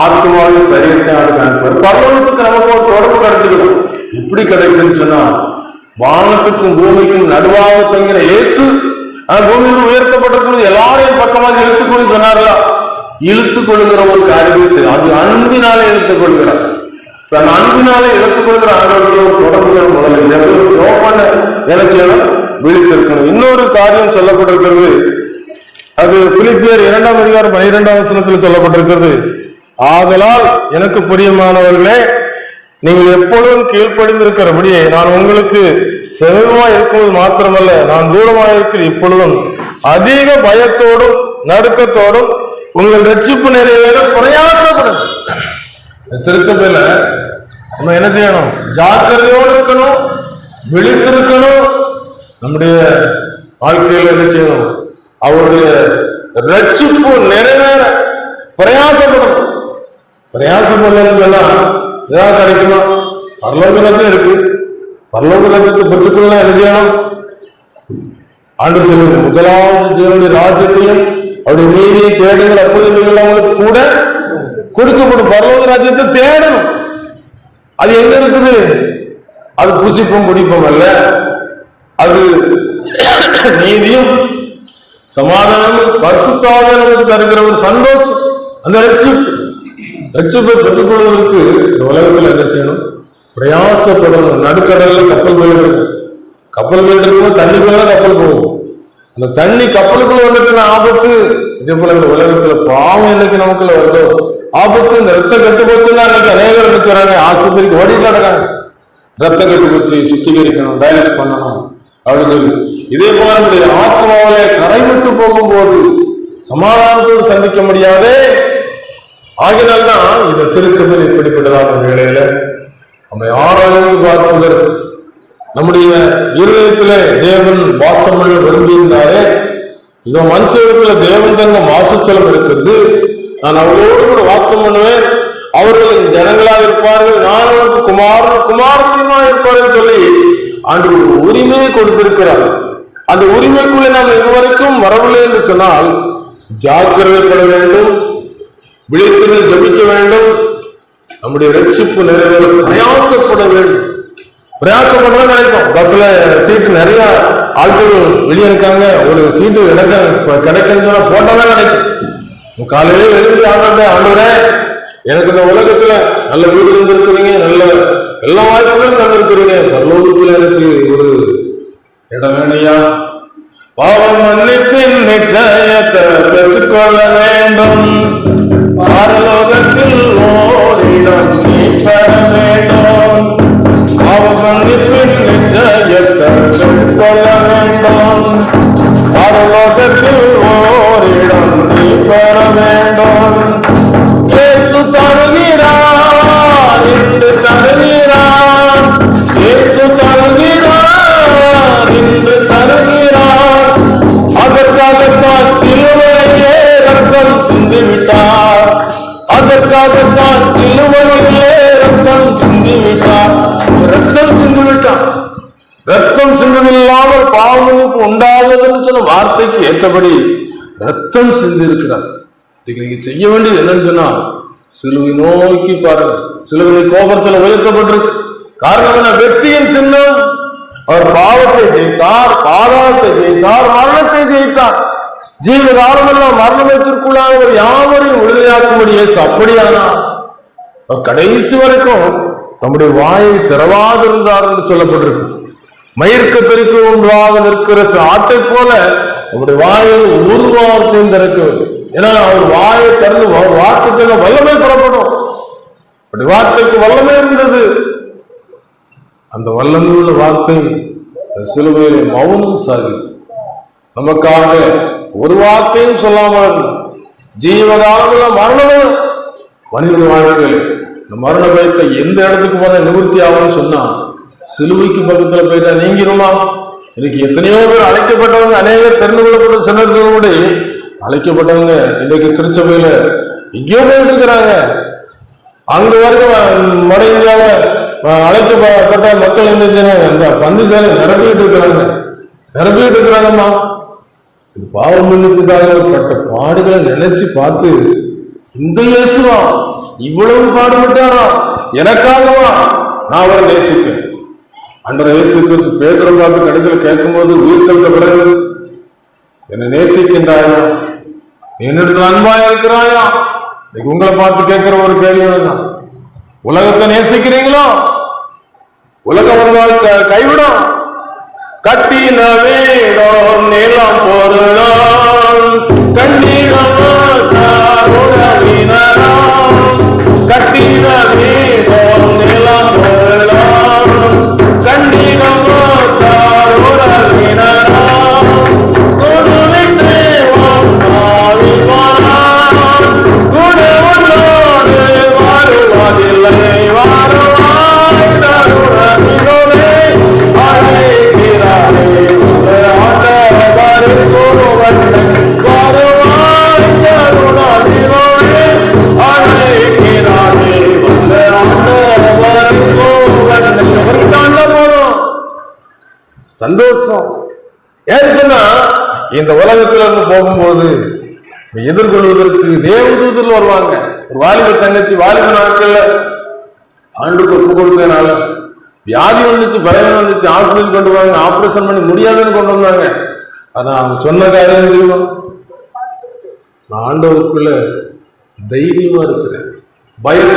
ஆத்மாவையும் சரீரத்தையான காமிப்பார். பரலோகத்துக்கு நமக்கு ஒரு தொடர்பு கிடைச்சிருக்கும். எப்படி கிடைக்குன்னு சொன்னா, வானத்துக்கும் பூமிக்கும் நடுவாக தங்கிற இயேசு பூமியில் உயர்த்தப்பட்டிருக்கிறது எல்லாரையும் பக்கமாக இழுத்துக்கொண்டு சொன்னார்களா, இழுத்துக் கொள்கிற ஒரு காரியம் செய்யும். அது அன்பினாலே இழுத்துக் கொள்கிறார். தன் அன்பினாலே இழுத்துக் கொள்கிற ஆண்டவர்களோட தொடர்புகள் முதல்ல ஜோமான என்ன செய்யணும், விழித்திருக்கணும். இன்னொரு காரியம் சொல்லப்பட்டிருக்கிறது. அது பிலிப்பியர் 2ஆம் அதிகாரம் 12ஆம் வசனத்தில் சொல்லப்பட்டிருக்கிறது. ஆதலால் எனக்கு பிரியமானவர்களே, நீங்கள் எப்பொழுதும் கீழ்ப்படிந்திருக்கிறபடியே நான் உங்களுக்கு செல்வமாய் இருக்கும்போது மாத்திரமல்ல, நான் தூரமாக இருக்கிற இப்பொழுதும் அதிக பயத்தோடும் நடுக்கத்தோடும் உங்கள் ரட்சிப்பு நிறைவேற பிரயாசப்படும். திருச்சபையில நம்ம என்ன செய்யணும்? ஜாக்கிரதையோடு இருக்கணும், விழித்திருக்கணும். நம்முடைய வாழ்க்கையில் என்ன செய்யணும்? அவருடைய ரட்சிப்பு நிறைவேற பிரயாசப்படும். பிரயாசப்படலாம் ஏதாவது கிடைக்கணும். பரலோக ராஜ்யம் இருக்கு. பரலோக ராஜ்யத்தை பெற்றுக்கொள்ள என்ன செய்யணும்? ஆண்டு சொல்லுங்க, முதலாவது தேவனுடைய ராஜ்யத்தையும் அவருடைய நீதியை தேடுங்கள், அப்பொழுது நீங்கள் அவங்களுக்கு கூட கொடுக்கப்படும். பரலோக ராஜ்யத்தை தேடணும். அது எங்க இருக்குது? அது புசிப்பும் குடிப்பும் அல்ல, அது நீதியும் சமாதானமும் பரிசுத்தாவியானவருக்கு தருகிற ஒரு சந்தோஷம். அந்த ரட்சிப்பை பெற்றுக்கொள்வதற்கு இந்த உலகத்தில் என்ன செய்யணும்? பிரயாசப்படணும். நடுக்கடல்ல கப்பல் போயிட்டு கப்பல் போயிட்டு இருக்கும்போது தண்ணிக்குள்ள கப்பல் போகும். அந்த தண்ணி கப்பலுக்குள்ள வந்துட்டு ஆபத்து. இதே போல இந்த உலகத்துல பாவம் என்னைக்கு நமக்குள்ள வருதோ ஆபத்து. இந்த ரத்த கட்டு போச்சுன்னா இன்னைக்கு அநேகர் நினைச்சாங்க ஆஸ்பத்திரிக்கு ஓடிட்டு நடக்காங்க. ரத்த கட்டு போச்சு, சுத்திகரிக்கணும், டயாலிசிஸ் பண்ணணும் அப்படின்னு சொல்லி. இதே போல நம்முடைய ஆத்மாவிலே கரைவிட்டு போகும்போது சமாதானத்தோடு சந்திக்க முடியாதே. ஆகினால்தான் இந்த திருச்சபையில் இப்படிப்பட்டதான வேளையில நம்ம ஆராய்ந்து பார்ப்பதற்கு நம்முடைய இருதயத்திலே தேவன் வாசம் பண்ண விரும்பியிருந்தாரே. இதோ மனுஷத்துல தேவன் தங்க வாசஸ்தலம் இருக்கிறது. நான் அவர்களோடு கூட வாசம் பண்ணுவேன், அவர்கள் ஜனங்களாக இருப்பார்கள், நான் அவருக்கு குமாரத்தியமா இருப்பார்கள் சொல்லி ஆண்டவர் உரிமையை கொடுத்திருக்கிறார். அந்த உரிமைக்குள்ளே நாம் இதுவரைக்கும் வரவில்லை என்று சொன்னால் ஜாக்கிரதைப்பட வேண்டும், விழித்திருந்து ஜபிக்க வேண்டும். நம்முடைய ரட்சிப்பு நிறைவேற பிரயாசப்பட வேண்டும். பிரயாசப்பட நினைப்போம். பஸ்ல சீட்டு நிறைய ஆட்கள் வெளியே இருக்காங்க, ஒரு சீட்டு கிடைக்கணும் போட்டாதான் கிடைக்கும். காலையிலே எழுதி ஆண்டவரே எனக்கு இந்த உலகத்துல நல்ல வீடு இருந்திருக்கிறீங்க, நல்ல எல்லா வாய்ப்புகளும் தந்திருக்கிறீங்க, பரலோகத்துல எனக்கு ஒரு இடம் வேணையா, பாவம் மன்னிப்பின் நிச்சயத்தை பெற்றுக்கொள்ள வேண்டும், பரலோகத்தில் ஓரிடம் நீ பெற வேண்டும், பாவம் மன்னிப்பின் நிச்சயத்தை பெற்றுக்கொள்ள வேண்டும், பரலோகத்தில் ஓரிடம் நீ பெற வேண்டும். இயேசு தருகிறார் என்று தருகிறார், இயேசு தருகிறார் என்று தருகிறார். அதற்காகத்தான் சிலுவையிலே ரத்தம் சிந்திவிட்டார், அதற்காகத்தான் சிலுவையிலே ரத்தம் சிந்திவிட்டார். ரத்தம் சிந்திவிட்டார். ரத்தம் சிந்தமில்லாமல் பாவமன்னிப்பு உண்டாகுதுன்னு சொன்ன வார்த்தைக்கு ஏற்றபடி ரத்தம் சிந்தி இருக்கிறார். நீங்க செய்ய வேண்டியது என்னன்னு சொன்னா சிலுவை நோக்கி பாருங்க. சிலுவை கோபத்துல உயர்த்தப்பட்டிருக்கு. காரணம் என்ன? வெற்றியின் சின்னம். அவர் பாவத்தை ஜெயித்தார், பாதாளத்தை ஜெயித்தார், மரணத்தை ஜெயித்தார். ஜீவகாலமெல்லாம் மரணத்திற்குள்ளாக அவர் யாவரையும் விடுதலையாக்கும்படி இயேசு அப்படியானார். கடைசி வரைக்கும் தம்முடைய வாயை திறவாதிருந்தார் என்று சொல்லப்பட்டிருக்கு. மயிர்க்கத்திற்கு ஒன்றாக நிற்கிற ஆட்டை போல நம்முடைய வாயை ஒரு வார்த்தையும் திறக்க. ஏன்னா அவர் வாயை திறந்து வார்த்தை சொல்ல வல்லமை புறப்படும். அப்படி வார்த்தைக்கு வல்லமை இருந்தது. அந்த வல்லமையுள்ள வார்த்தை சிலுவையில் மௌனம் சாதித்து நமக்காக ஒரு வார்த்தையும் சொல்லாமல் ஜீவகாலம் மரணமும் மனித வாழ்க்கையில் இந்த மரண பயத்தை எந்த இடத்துக்கு போன நிவர்த்தி ஆகும்னு சொன்னா சிலுவைக்கு பக்கத்துல போயிட்டா நீங்கிருமா? இன்னைக்கு எத்தனையோ பேர் அழைக்கப்பட்டவங்க, அநேகர் தெரிந்து கொள்ளப்பட்ட சிலர்களோடு அழைக்கப்பட்டவங்க இன்னைக்கு திருச்சபையில எங்கேயோ போயிட்டு இருக்கிறாங்க. அங்க வரைக்கும் வட இந்தியாவில அழைக்கப்பட்ட மக்கள் இந்த பந்து சேலை நிரப்பிட்டு இருக்கிறாங்கம்மா. இது பாவம் மன்னிப்புக்காக பட்ட பாடுகளை நினைச்சு பார்த்து இந்த இயேசுவா இவ்வளவு பாடுபட்டாரா எனக்காகவா நான் அவரை நேசிப்பேன். அன்றைய இயேசு கிறிஸ்து பேதுரை பார்த்து கடைசியில் கேட்கும்போது உயிர்த்தெழுந்த பிறகு என்னை நேசிக்கின்றாயா, என்னிடத்துல அன்பாயா இருக்கிறாயா? உங்களை பார்த்து கேட்கிற ஒரு கேள்வி தான். உலகத்தை நேசிக்கிறீங்களோ? உலகம் ஒரு நாள் கைவிடும். கட்டின வீடும் நிலம் பொருளும் கண்ணீரம் கட்டின வீடும் நிலம் பொருளும் கண்ணீரம் உறவினரா சந்தோஷம். ஏன்னு சொன்னா இந்த உலகத்துல இருந்து போகும்போது எதிர்கொள்வதற்கு தேவதூதர்கள் வருவாங்க. ஒரு வாலிப தங்கச்சி வாலிப நாட்கள்ல ஆண்டுக்கு ஒப்பு கொடுத்ததுனால வியாதி வந்துச்சு, பயம் வந்துச்சு, ஆஸ்பத்திரி கொண்டு வாங்க, ஆபரேஷன் பண்ணி முடியாதுன்னு கொண்டு வந்தாங்க. ஆனா அவங்க சொன்ன காரியம் தெரியுமா? நான் ஆண்டவருக்குள்ள தைரியமா இருக்கிறேன், பயம்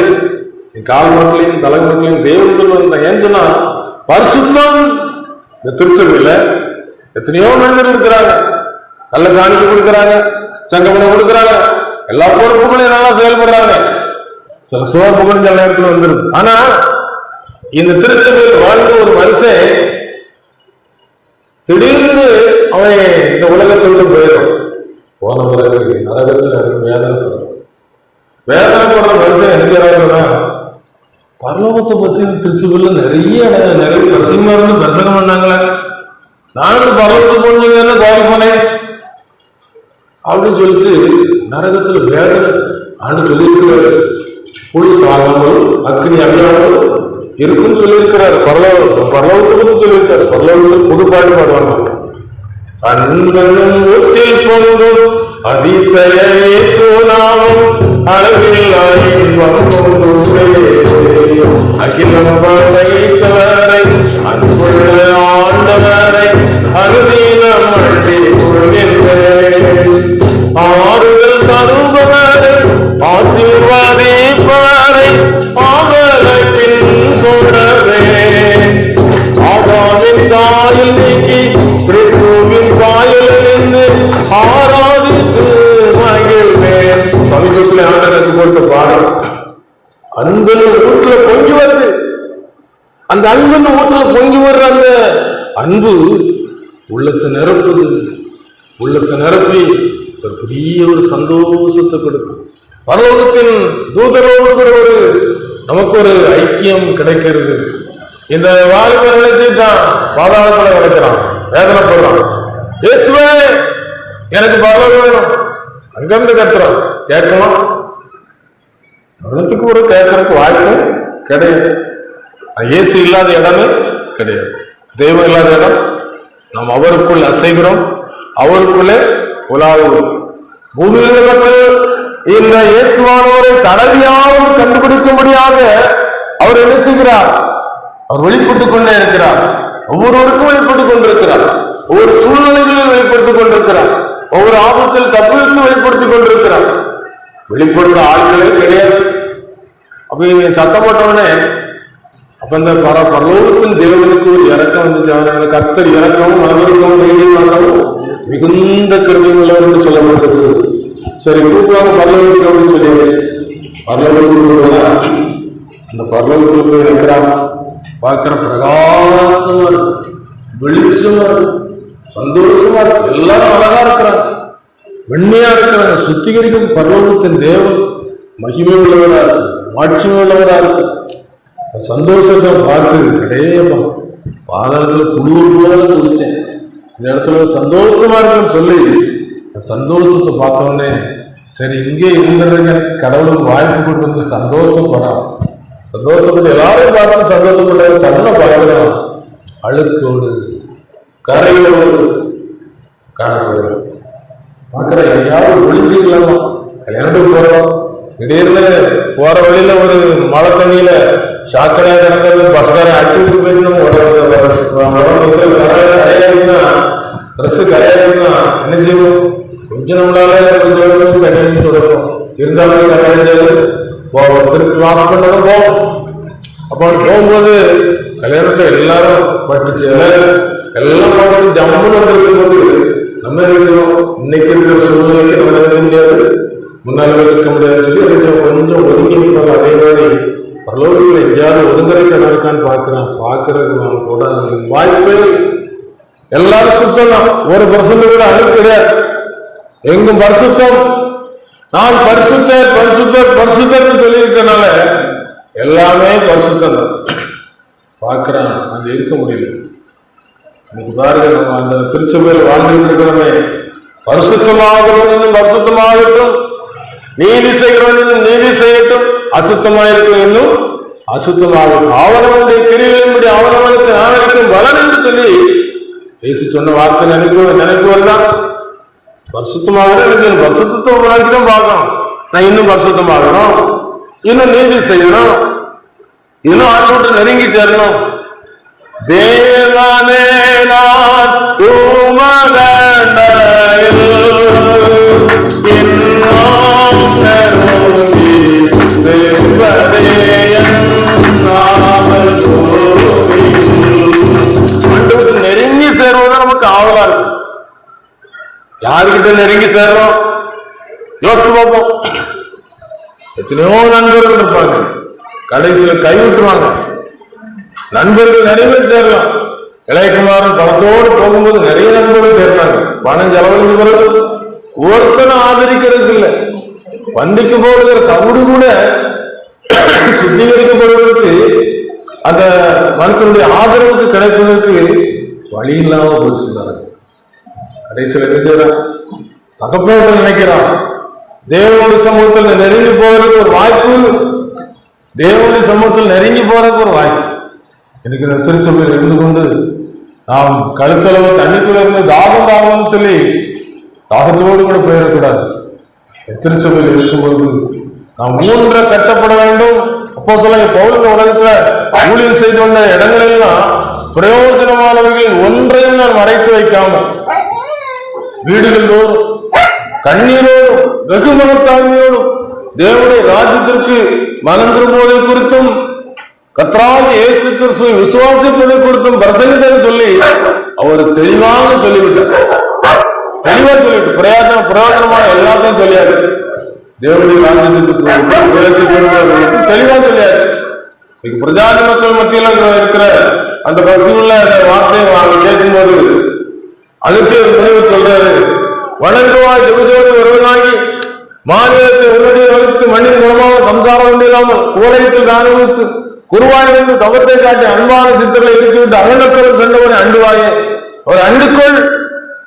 என் கால் மக்களையும் தலை மக்களையும் தேவதூதர்கள் வந்தாங்க. ஏன்னு சொன்னா பரிசுத்தம். இந்த திருச்சபையில எத்தனையோ மனிதர்கள் இருக்கிறாங்க, நல்ல காணிக்கை கொடுக்குறாங்க, சங்கமனம் கொடுக்குறாங்க, எல்லா பொறுப்புகளையும் நல்லா செயல்படுறாங்க. சில சோர்வுகள் சில நேரத்தில் வந்துருது. ஆனா இந்த திருச்சபையில் வாழ்ந்த ஒரு மனுஷன் திடீர்னு அவன் இந்த உலகத்தை விட்டு போயிடும். போன பிறகு நரகத்தில் வேதனைப்படுற மனுஷன் என்ன செய்யறாங்கன்னா பரலோகத்தை பத்தி திருச்சபையில் நிறைய பரிசமா இருந்து தரிசனம் பண்ணாங்களே, நானும் பரலோகத்தை போனேன்னு கோயில் போனேன் அப்படின்னு சொல்லிட்டு நரகத்துல வேதனை ஆண்டு சொல்லியிருக்கிறாரு. புலி சாகாமல் அக்னி அழியாமல் இருக்குன்னு சொல்லியிருக்கிறார். பரலோகத்தை பத்தி சொல்லியிருக்காரு. பரலோகத்தில் புதுப்பாடு பாடுவாங்க. அன்பனும் ஊற்றில் பொங்கும் அதிசய இயேசுநாமம் அளவில்லா இன்பம் அகிலம் படைத்தவரை அன்புள்ள ஆண்டவரை அனுதினம் அண்டி கொள்கின்றேன். ஆறுதல் தருபவரை ஆசீர்வாதிப்பவரை ஆவலை பின்தொடரவே ஆதாமின் தாயில் நீக்கி கிறிஸ்துவின் வாயிலிருந்து ஆராதித்து மகிழ்வேன். சமீபத்தில் ஆண்டவருக்கு கொடுத்த பாடம் அன்புன்னு வீட்டுல பொங்கி வருது. அந்த அன்புன்னு வீட்டுல பொங்கி வர்ற அந்த அன்பு உள்ளத்தை நிரப்புது. உள்ளத்தை நிரப்பி ஒரு பெரிய ஒரு சந்தோஷத்தை கொடுக்கும். பரலோகத்தின் தூதரோடு கூட நமக்கு ஒரு ஐக்கியம் கிடைக்கிறது. இந்த வாலிபர் நினைச்சுட்டான் பாதாளத்துல கிடைக்கிறான், வேதனைப்படுறான். இயேசுவே எனக்கு பரலோகம் வேணும், அங்கிருந்து கத்துறான். கேட்கமா? அவனுக்கு ஒரு கேட்கறதுக்கு வாய்ப்பு கிடையாது. இயேசு இல்லாத இடமே கிடையாது, தெய்வம் இல்லாத இடம். நாம் அவருக்குள் அசைகிறோம், அவருக்குள்ளே உலாவுகிறோம். பூமியில் மக்கள் இந்த இயேசுவானவரை தடவியாவது கண்டுபிடிக்கும்படியாக அவர் என்ன செய்கிறார்? அவர் வெளிப்பட்டுக் கொண்டே இருக்கிறார். ஒவ்வொருவருக்கும் வெளிப்பட்டுக் கொண்டிருக்கிறார். ஒவ்வொரு சூழ்நிலைகளில் வெளிப்படுத்திக் கொண்டிருக்கிறார். ஒவ்வொரு ஆபத்தில் தப்புவித்து வெளிப்படுத்திக் கொண்டிருக்கிறார். வெளிப்படுற ஆட்களே கிடையாது. அப்ப சத்தம் போட்டவனே அப்ப இந்த பரலோகத்தின் தேவனுக்கு ஒரு இறக்கம் வந்துச்சு. அவன் கர்த்தர் இறக்கவும் மனதிற்கவும் மிகுந்த கிருபை உள்ளவர் சொல்லப்பட்டிருக்கு. சரி கூப்பிடுவாங்க பரலோகத்துக்கு அப்படின்னு சொல்லி பரலோகத்துக்கு அந்த பரலோகத்தில் போய் இருக்கிறான். பார்க்கிற பிரகாசமா இருக்கு, வெளிச்சமா இருக்கு, சந்தோஷமா இருக்கு, எல்லாரும் அழகா இருக்கிறாங்க, வெண்மையா இருக்கிறாங்க. சுத்திகரிக்கும் பரலோகத்தின் தேவன் மகிமை உள்ளவரா இருக்கு, மாட்சிமை உள்ளவரா இருக்கு. சந்தோஷத்தை பார்த்து கிடையப்பா பாதத்துல குளிர் போல குளிச்சேன். இந்த இடத்துல சந்தோஷமா இருக்குன்னு சொல்லி சந்தோஷத்தை பார்த்தவொடனே சரி இங்கே இருந்ததுங்க கடவுளுக்கு வாய்ப்பு கொடுத்து வந்து சந்தோஷப்படாம். சந்தோஷப்பட்டு எல்லாரும் பார்த்து சந்தோஷப்பட்டாரு. தன்னை பார்க்கலாம் அழுக்கோடு கரையோடு காணப்படுறோம். பார்க்குற எங்கேயாவது ஒளிஞ்சிக்கலாமா? கல்யாணத்துக்கு போறோம், திடீர்னு போற வழியில ஒரு மழை தண்ணியில சாக்கடையா கிடக்கிறது, பஸ்கார அடிச்சு விட்டு போயிடணும். கரையாதுன்னா ட்ரெஸ் கரையாதுன்னா என்ன செய்வோம்? கொஞ்சம் நம்மளால கொஞ்சம் தண்ணி தொடரும். இருந்தாலும் கரையாச்சாது போவோம், திருப்பி வாஷ் பண்ணதும் போவோம். அப்போ போகும்போது கல்யாணத்தை எல்லாரும் பட்டுச்சு, எல்லாம் பார்த்து ஜம்முன்னு வந்துருக்கும்போது நம்ம என்ன செய்வோம்? இன்னைக்கு இருக்கிற சூழ்நிலைக்கு நம்ம நினைச்ச முடியாது, முன்னாள் இருக்க முடியாதுன்னு சொல்லி கொஞ்சம் ஒதுங்கி இருப்பாங்க. அதே மாதிரி பரலோகத்தில் எங்கேயாவது ஒதுங்குறதுக்கு இடம் இருக்கான்னு பார்க்கறதுக்கு கூட வாய்ப்பே. எல்லாரும் சுத்தம் தான், ஒரு பர்சன்ட் கூட அழுக்கு கிடையாது. எங்கும் பரிசுத்தம். நான் பரிசுத்தர் பரிசுத்தர் பரிசுத்தர்னு சொல்லியிருக்கனால எல்லாமே பரிசுத்தம் தான். பார்க்கிறான், அங்க இருக்க முடியல. இன்னைக்கு பாருங்க, நம்ம அந்த திருச்சபையில் வாழ்ந்துட்டு இருக்கிறோமே, பரிசுத்தமாகிறோம் பரிசுத்தமாகட்டும், நீதி செய்கிறோம் நீதி செய்யட்டும், அசுத்தமாயிருக்கும் இன்னும் அசுத்தமாகும், அவனவனுடைய கிரிகளின்படி அவனவனுக்கு ஆணைக்கும் பலன் என்று சொல்லி பேசி சொன்ன வார்த்தை நினைப்பு வருதான். பரிசுத்தமாக பரிசுத்தம் தான் பார்க்கணும். நான் இன்னும் பரிசுத்தமாகணும், இன்னும் நீதி செய்யணும், இன்னும் ஆண்டோட்டு நெருங்கி சேரணும். தேவனே நான் நெருங்கி சேர்வதுதான் நமக்கு ஆவலா இருக்கு. யாருக்கிட்ட நெருங்கி சேர்றோம் யோசிச்சு பார்ப்போம். எத்தனையோ நண்பர்கள் இருப்பாங்க, கடைசியில கைவிட்டுருவாங்க. நண்பர்கள் நிறைய பேர் சேரலாம். இளையகுமாரன் பணத்தோடு போகும்போது நிறைய நண்பர்கள் சேர்ந்தாங்க. பணம் செலவழிக்கு பிறகு ஒருத்தனை ஆதரிக்கிறதுக்கு இல்லை. பண்டிக்கு போடுகிற தவிடு கூட சுத்திகரிக்கப்படுவதற்கு அந்த மனுஷனுடைய ஆதரவுக்கு கிடைப்பதற்கு வழி இல்லாம போச்சுறாங்க. கடைசியில் என்ன செய்யறான்? தகப்போட நினைக்கிறான். தேவனுடைய சமூகத்தில் நெருங்கி போறதுக்கு ஒரு வாய்ப்பு, தேவனுடைய சமூகத்தில் நெருங்கி போறதுக்கு ஒரு வாய்ப்பு. எனக்கு இந்த திருச்சபையில் இருந்து கொண்டு நாம் கழுத்தளவு தண்ணிக்குள்ள இருந்து தாகம்னு சொல்லி தாகத்தோடு கூட போயிடக்கூடாது. திருச்சபையில் இருக்கும்போது நாம் மூன்றை கட்டப்பட வேண்டும். அப்போ சொல்ல பவுல் உலகத்துல ஊழியம் செய்து வந்த இடங்களெல்லாம் பிரயோஜனமானவர்கள் ஒன்றையும் நான் மறைத்து வைக்காமல் வீடுகள் தோறும் கண்ணீரோடும் வெகு மனத்தாழ்மையோடும் தேவனுடைய ராஜ்யத்திற்கு மனம் திரும்புவதை குறித்தும் கர்த்தராகிய இயேசு கிறிஸ்துவை விசுவாசிப்பதை குறித்தும் பிரசங்கித்ததை சொல்லி அவர் தெளிவாக சொல்லிவிட்டார். தெளிவா சொல்லிவிட்டு பிரயோஜனமான எல்லாத்தையும் சொல்லியாரு. தேவனுடைய ராஜ்யத்துக்கு தெளிவா சொல்லியாச்சு. பிரஜாதி மக்கள் மத்தியில் இருக்கிற அந்த பக்தியுள்ள வார்த்தையை கேட்கும் போது அதுக்கு ஒரு முடிவு சொல்றாரு. வணங்குவாய் ஜெபஜோதி வருவதாகி மாநிலத்தை உன்னுடைய வகுத்து மண்ணின் மூலமாக சம்சாரம் கொண்டில்லாமல் கோலையத்தில் காணவித்து குருவாயிலிருந்து தவத்தை காட்டி அன்பான சித்தர்களை இறுக்கிவிட்டு அகண்டஸ்தலம் சென்றவரை அண்டுவாயே அவர் அண்டுக்குள்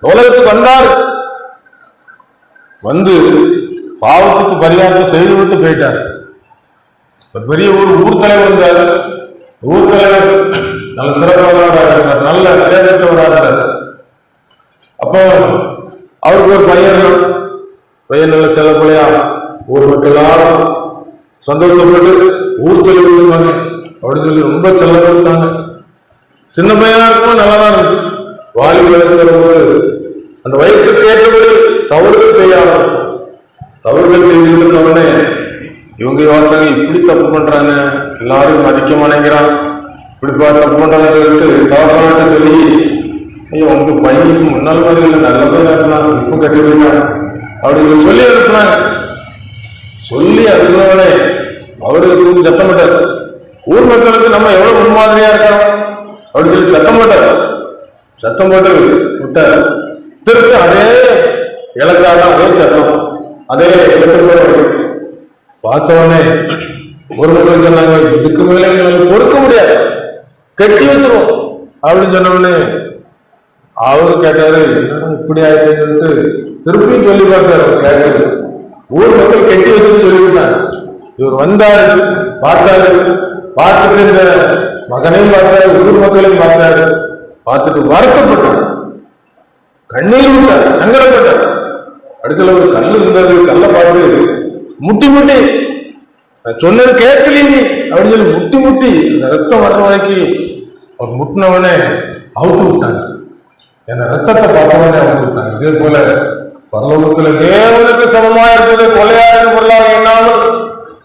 உலகத்துக்கு வந்தார். வந்து பாவத்துக்கு பரிகாரத்தை செய்துவிட்டு போயிட்டார். பெரிய ஊர் தலைவர் இருந்தார். ஊர் தலைவர் நல்ல சிறப்பாக இருந்தார், நல்ல நிறைவேற்றவராக இருந்தார். அப்போ அவருக்கு ஒரு பையன் நல்ல செல்ல பிள்ளையா ஊர் மக்கள் எல்லாரும் சந்தோஷப்பட்டு ஊர் தொழில் கொடுப்பாங்க அப்படின்னு சொல்லி ரொம்ப செல்ல கொடுத்தாங்க. சின்ன பையனா இருக்கும் நல்லாதான் இருந்துச்சு. வாலிப வயசு வரும்போது அந்த வயசுக்கு ஏற்றபடி தவறுகள் செய்ய ஆரம்பிச்சு. தவறுகள் செய்து உடனே இவங்க யோசனை இப்படி தப்பு பண்றாங்க, எல்லாரும் மதிக்க மாட்டேங்கிறான், இப்படிப்பா தப்பு பண்றாங்க சொல்லிட்டு தவறான சொல்லி உங்க பையனுக்கு முன்னாள் மாதிரி இல்லை, நல்ல பையனா இருக்கலாம், இப்ப கட்டிடுங்க அப்படின்னு சொல்லி அனுப்புனாங்க. சொல்லி அதுனோடனே அவருக்கு சத்தம் போட்டார். ஊர் மக்களுக்கு நம்ம எவ்வளவு முன்மாதிரியா இருக்கோம் அப்படின்னு சொல்லி சத்தம் போட்டார். சத்தம் போட்டு விட்டார். திருப்பி அதே இலக்காக அதே சத்தம் அதே பார்த்தவொடனே ஒரு மக்கள் சொன்னாங்க, இதுக்கு மேலே பொறுக்க முடியாது, கட்டி வச்சிருவோம் அப்படின்னு சொன்ன உடனே அவரு கேட்டாரு, என்னடா இப்படி ஆயிடுச்சுன்னு சொல்லிட்டு திருப்பியும் சொல்லி பார்த்தாரு. கேட்டாரு, ஊர் மக்கள் கட்டி வச்சுன்னு சொல்லிவிட்டாங்க. இவர் வந்தாரு, பார்த்தாரு, பார்த்துட்டு இந்த மகனையும் பார்த்தாரு, ஊர் மக்களையும் பார்த்தாரு, பார்த்துட்டு வருத்தப்பட்டார், கண்ணீர் விட்டார், சங்கடப்பட்டார். அடுத்த ஒரு கல் இருந்தது, கல்லை பார்த்து முட்டி முட்டி சொன்னது கேட்கலீங்க அப்படின்னு சொல்லி முட்டி முட்டி இந்த ரத்தம் வர வரைக்கும் அவர் முட்டினவனே அவுத்து விட்டாங்க. என் ரத்தத்தை பார்த்தவனே அவுத்து விட்டாங்க. இதே போல பரலோகத்துல தேவனுக்கு சமமா இருந்தது கொலையாக பொருளாக எண்ணாமல்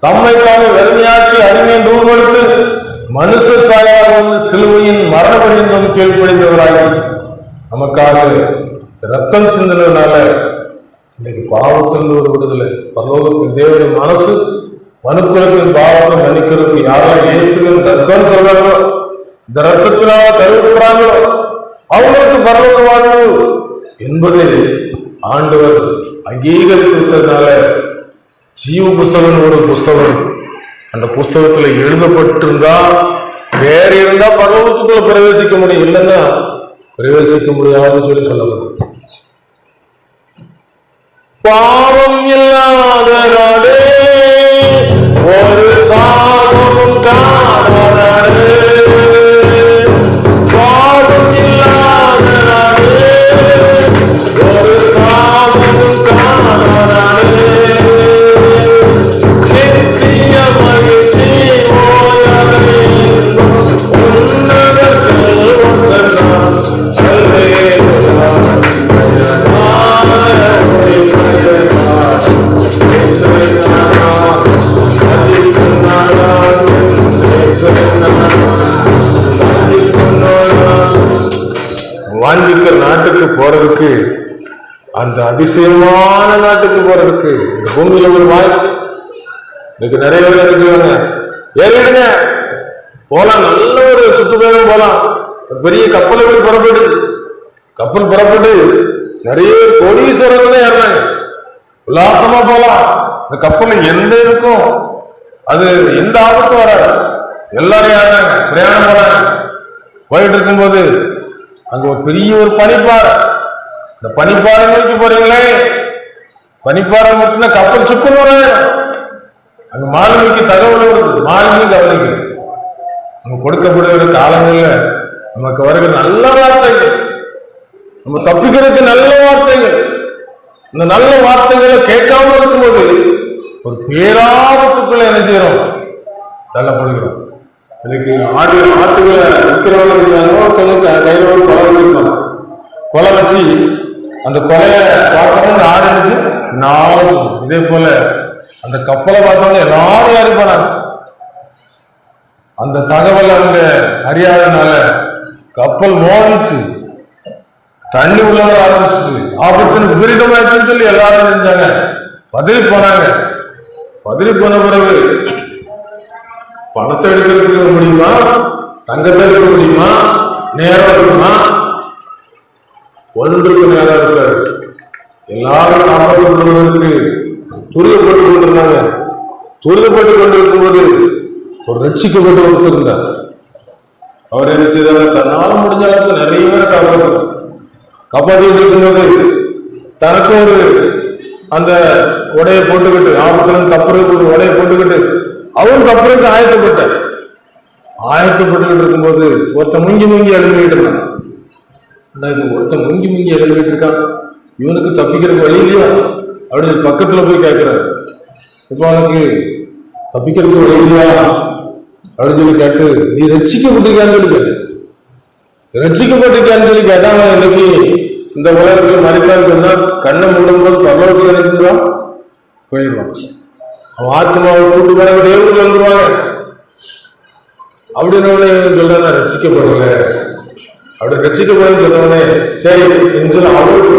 தம்மை தாமே வெறுமையாக்கி அடிமையை தூர்வெடுத்து மனுஷ சாயாக வந்து சிலுவையின் மரண பரிந்தும் கீழ்ப்படிந்தவராக நமக்காக ரத்தம் சிந்தினதுனால இன்னைக்கு பாவத்திலிருந்து ஒரு விடுதலை. பரலோகத்தின் தேவனுடைய மனசு மனுக்குலத்தின் பாவத்தை மன்னிக்கிறதுக்கு யாரும் இயேசுவின் ரத்தம் சொல்றாங்களோ, இந்த ரத்தத்தினால கருவுறாங்களோ அவங்களுக்கு பரலோக வாழ்வு என்பதை ஆண்டவர் அங்கீகரித்து விட்டதுனால ஜீவ புஸ்தகம் ஒரு புஸ்தகம், அந்த புஸ்தகத்துல எழுதப்பட்டிருந்தா வேற இருந்தா பரலோகத்துக்குள்ள பிரவேசிக்க முடியும், இல்லைன்னா பிரவேசிக்க முடியாதுன்னு சொல்லி சொல்லப்படும். பாவம் இல்லாதே ஒரு சாபமும் காணாதே, பாவம் இல்லாதே நாட்டுக்கு போறதுக்கு, அந்த அதிசயமான நாட்டுக்கு போறதுக்கு இந்த பூமியில ஒரு வாய்ப்பு. இன்னைக்கு நிறைய பேர் நினைச்சுவாங்க, ஏறிடுங்க போலாம், நல்ல ஒரு சுற்றுப்பயணம் போலாம். பெரிய கப்பல் புறப்பட்டு, கப்பல் புறப்பட்டு நிறைய கோடீஸ்வரர்கள் ஏறாங்க, உல்லாசமா போலாம். இந்த கப்பல் எந்த இருக்கும், அது எந்த ஆபத்தும் வராது. எல்லாரும் ஏறாங்க, பிரயாணம் போறாங்க. போயிட்டு இருக்கும்போது அங்க ஒரு பெரிய ஒரு பனிப்பாறை, இந்த பனிப்பாறை நோக்கி போறீங்களே, பனிப்பாறை மட்டும் கப்பல் சுக்குன்னு அங்க மாலுமிக்கு தகவல் வருது, மாலுமி கவனிக்குது. நம்ம கொடுக்கப்படுகிற காலங்கள்ல நமக்கு வருகிற நல்ல வார்த்தைகள், நம்ம தப்பிக்கிறதுக்கு நல்ல வார்த்தைகள், இந்த நல்ல வார்த்தைகளை கேட்காம இருக்கும்போது ஒரு பேராபத்துக்குள்ள என்ன செய்யறோம், தள்ளப்படுகிறோம். இன்னைக்கு ஆட்டுகளை விற்கிறவங்க கையில ஒரு கொலை வச்சிருப்பாங்க. கொலை வச்சு அந்த கொலையை பார்க்கணும்னு ஆரம்பிச்சு நாளும் இதே போல அந்த கப்பலை பார்த்தோம்னா எல்லாரும் யாரு போனாங்க. அந்த தகவல் அவங்க அறியாதனால கப்பல் மோதிச்சு தண்ணி உள்ள ஆரம்பிச்சுட்டு ஆபத்தின் விபரீதமாச்சுன்னு சொல்லி எல்லாரும் செஞ்சாங்க, பதறி போனாங்க. பதறி போன பிறகு பணத்தை எடுக்க முடியுமா, தங்கத்தை எடுக்க முடியுமா, நேரம் இருக்குமா? ஒன்றுக்கு நேரம் இருக்காரு. எல்லாரும் காப்பாற்றுவதற்கு துரிதப்பட்டு கொண்டிருந்தாங்க. துரிதப்பட்டு கொண்டிருக்கும் போது ஒரு ரட்சிக்கப்பட்டு ஒருத்தர் அவர் என்ன செய்தாங்க, தன்னால் முடிஞ்ச அளவுக்கு நிறைய பேரை காப்பாற்றிட்டு இருக்கும்போது தனக்கு ஒரு அந்த உடையை போட்டுக்கிட்டு, ஆபத்துல தப்புறதுக்கு ஒரு உடையை போட்டுக்கிட்டு அவரும் தப்புறதுக்கு ஆயத்தப்பட்டுக்கிட்டு இருக்கும்போது ஒருத்தன் முங்கி எழுதிட்டு இருக்கான். ஒருத்தன் முங்கி எழுதிட்டு இருக்கான், இவனுக்கு தப்பிக்கிறதுக்கு வழி இல்லையா அப்படின்னு பக்கத்துல போய் கேட்கிறாரு. இப்போ அவனுக்கு தப்பிக்கிறதுக்கு வழி இல்லையா அப்படின்னு சொல்லி கேட்டு, நீ ரட்சிக்கப்பட்டிருக்கான்னு சொல்லி கேட்டு, ரட்சிக்கப்பட்டிருக்கான்னு சொல்லி கேட்டா அவன் இன்னைக்கு இந்த உலகத்தில் மறைத்தான்னு சொன்னா கண்ணை மூடும்போது பகவத்தில் இருக்குதான் போயிடுவான். அவன் ஆத்மாவை கூட்டு போன தேவர்கள் வந்துருவாங்க அப்படின்னு சொல்றாங்க, ரட்சிக்கப்படல அப்படி ரட்சிக்கப்படும் சொன்னவனே சரி என்று சொல்லி அவருக்கு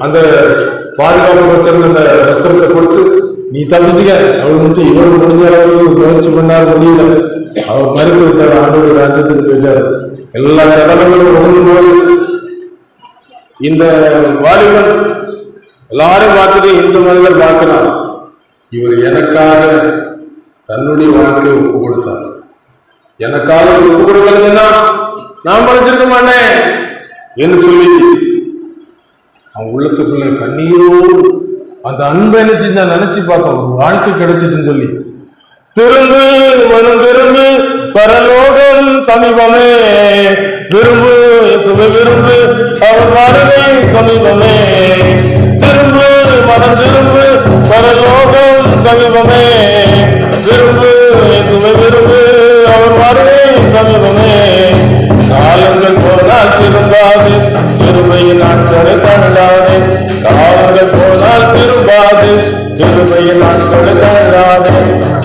அந்த பாதுகாப்பு வச்சிருந்த அந்த வஸ்திரத்தை கொடுத்து நீ தப்பிச்சுக்க அவள் மட்டும் இவரு முடிஞ்ச அளவுக்கு முயற்சி பண்ணார், முடியல. அவர் மறுத்து விட்டார், ஆண்டோட ராஜ்யத்துக்கு போயிட்டார். எல்லா கடமைகளும் ஒழுங்கும்போது இந்த வாலிபன் எல்லாரும் பார்த்துட்டு இந்த மனிதர் பார்க்கிறார், இவர் எனக்காக தன்னுடைய வாழ்க்கையை ஒப்பு கொடுத்தார். எனக்காக ஒப்பு கொடுக்கலன்னா நான் படைச்சிருக்க மாட்டேன் என்று சொல்லி அவன் உள்ளத்துக்குள்ள கண்ணீரோடு அந்த அன்பை என்ன செஞ்சா நினைச்சு பார்த்தோம், ஒரு வாழ்க்கை கிடைச்சிட்டுன்னு சொல்லி திரும்பு மனம் திரும்பு பரலோகம் சமீபமே, விரும்பு சுப விரும்பு அவர் வருகை சமீபமே, திரும்பு மனம் திரும்பு பரலோகம் சமீபமே, விரும்பு சுப விரும்பு அவர் வருகை சமீபமே, காலங்கள் போனால் திரும்பாது திருமையின் நாட்களை கண்டாதே, காலங்கள் போனால் திரும்பாது திருமையின் நாட்களை கண்டாதே,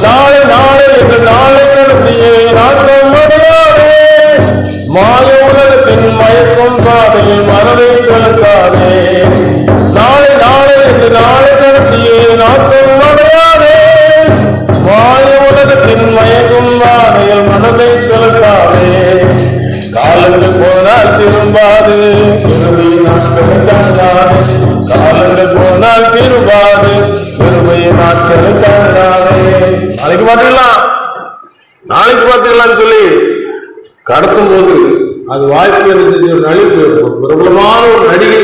நாளை நாளை என்று நாளை நடத்தியே நாட்டம் முடியாதே, மாய உலகத்தின் மயக்கம் பாதையில் மனதை செலுத்தாதே, நாளை நாளை என்று நாளை நடத்தியே நாட்டம் அடையாதே, மாய உலகத்தின் மயக்கும் பாதையில் மனதை செலுத்தாதே, காலங்கள் போனால் திரும்பாது திருமையின் நாட்களை கண்டாதே, காலங்கள் போனால் திரும்பாது திருமையின் நாட்களை கண்டாதே. நாளைக்கு பார்த்துக்கலாம்னு சொல்லி கடத்தும் போது அது வாய்ப்பு நடிப்பு பிரபலமான ஒரு நடிகை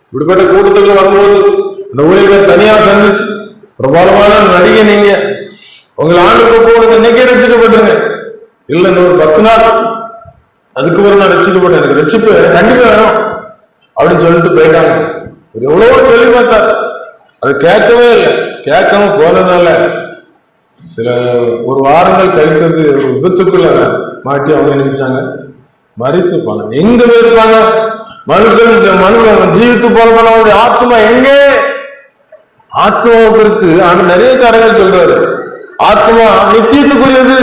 இப்படிப்பட்ட கூட்டத்துக்கு வரும்போது அந்த ஊழியர்கள் தனியாக சந்திச்சு பிரபலமான நடிகை, நீங்க உங்களை ஆண்டுக்கு போகிறது இன்னைக்கே ரசிக்கப்பட்டுருங்க, இல்லை இன்னொரு 10 நாள் அதுக்கு ஒரு நான் ரசிக்கப்பட்டேன், எனக்கு ரசிப்பு கண்டிப்பா வேணும் அப்படின்னு சொல்லிட்டு போயிட்டாங்க. எவ்வளவோ சொல்லி பார்த்தார், அது கேட்கவே இல்லை. கேட்காம போனதுனால சில ஒரு வாரங்கள் கழித்தது ஒரு விபத்துக்குள்ள மாட்டி அவங்க நினைச்சாங்க மறித்து போனாங்க. எங்க போயிருப்பாங்க மனுஷன் ஜீவித்து போறவனுடைய ஆத்மா எங்கே? ஆத்மாவை குறித்து ஆனா நிறைய காரியங்கள் சொல்றாரு. ஆத்மா நிச்சயத்துக்குரியது.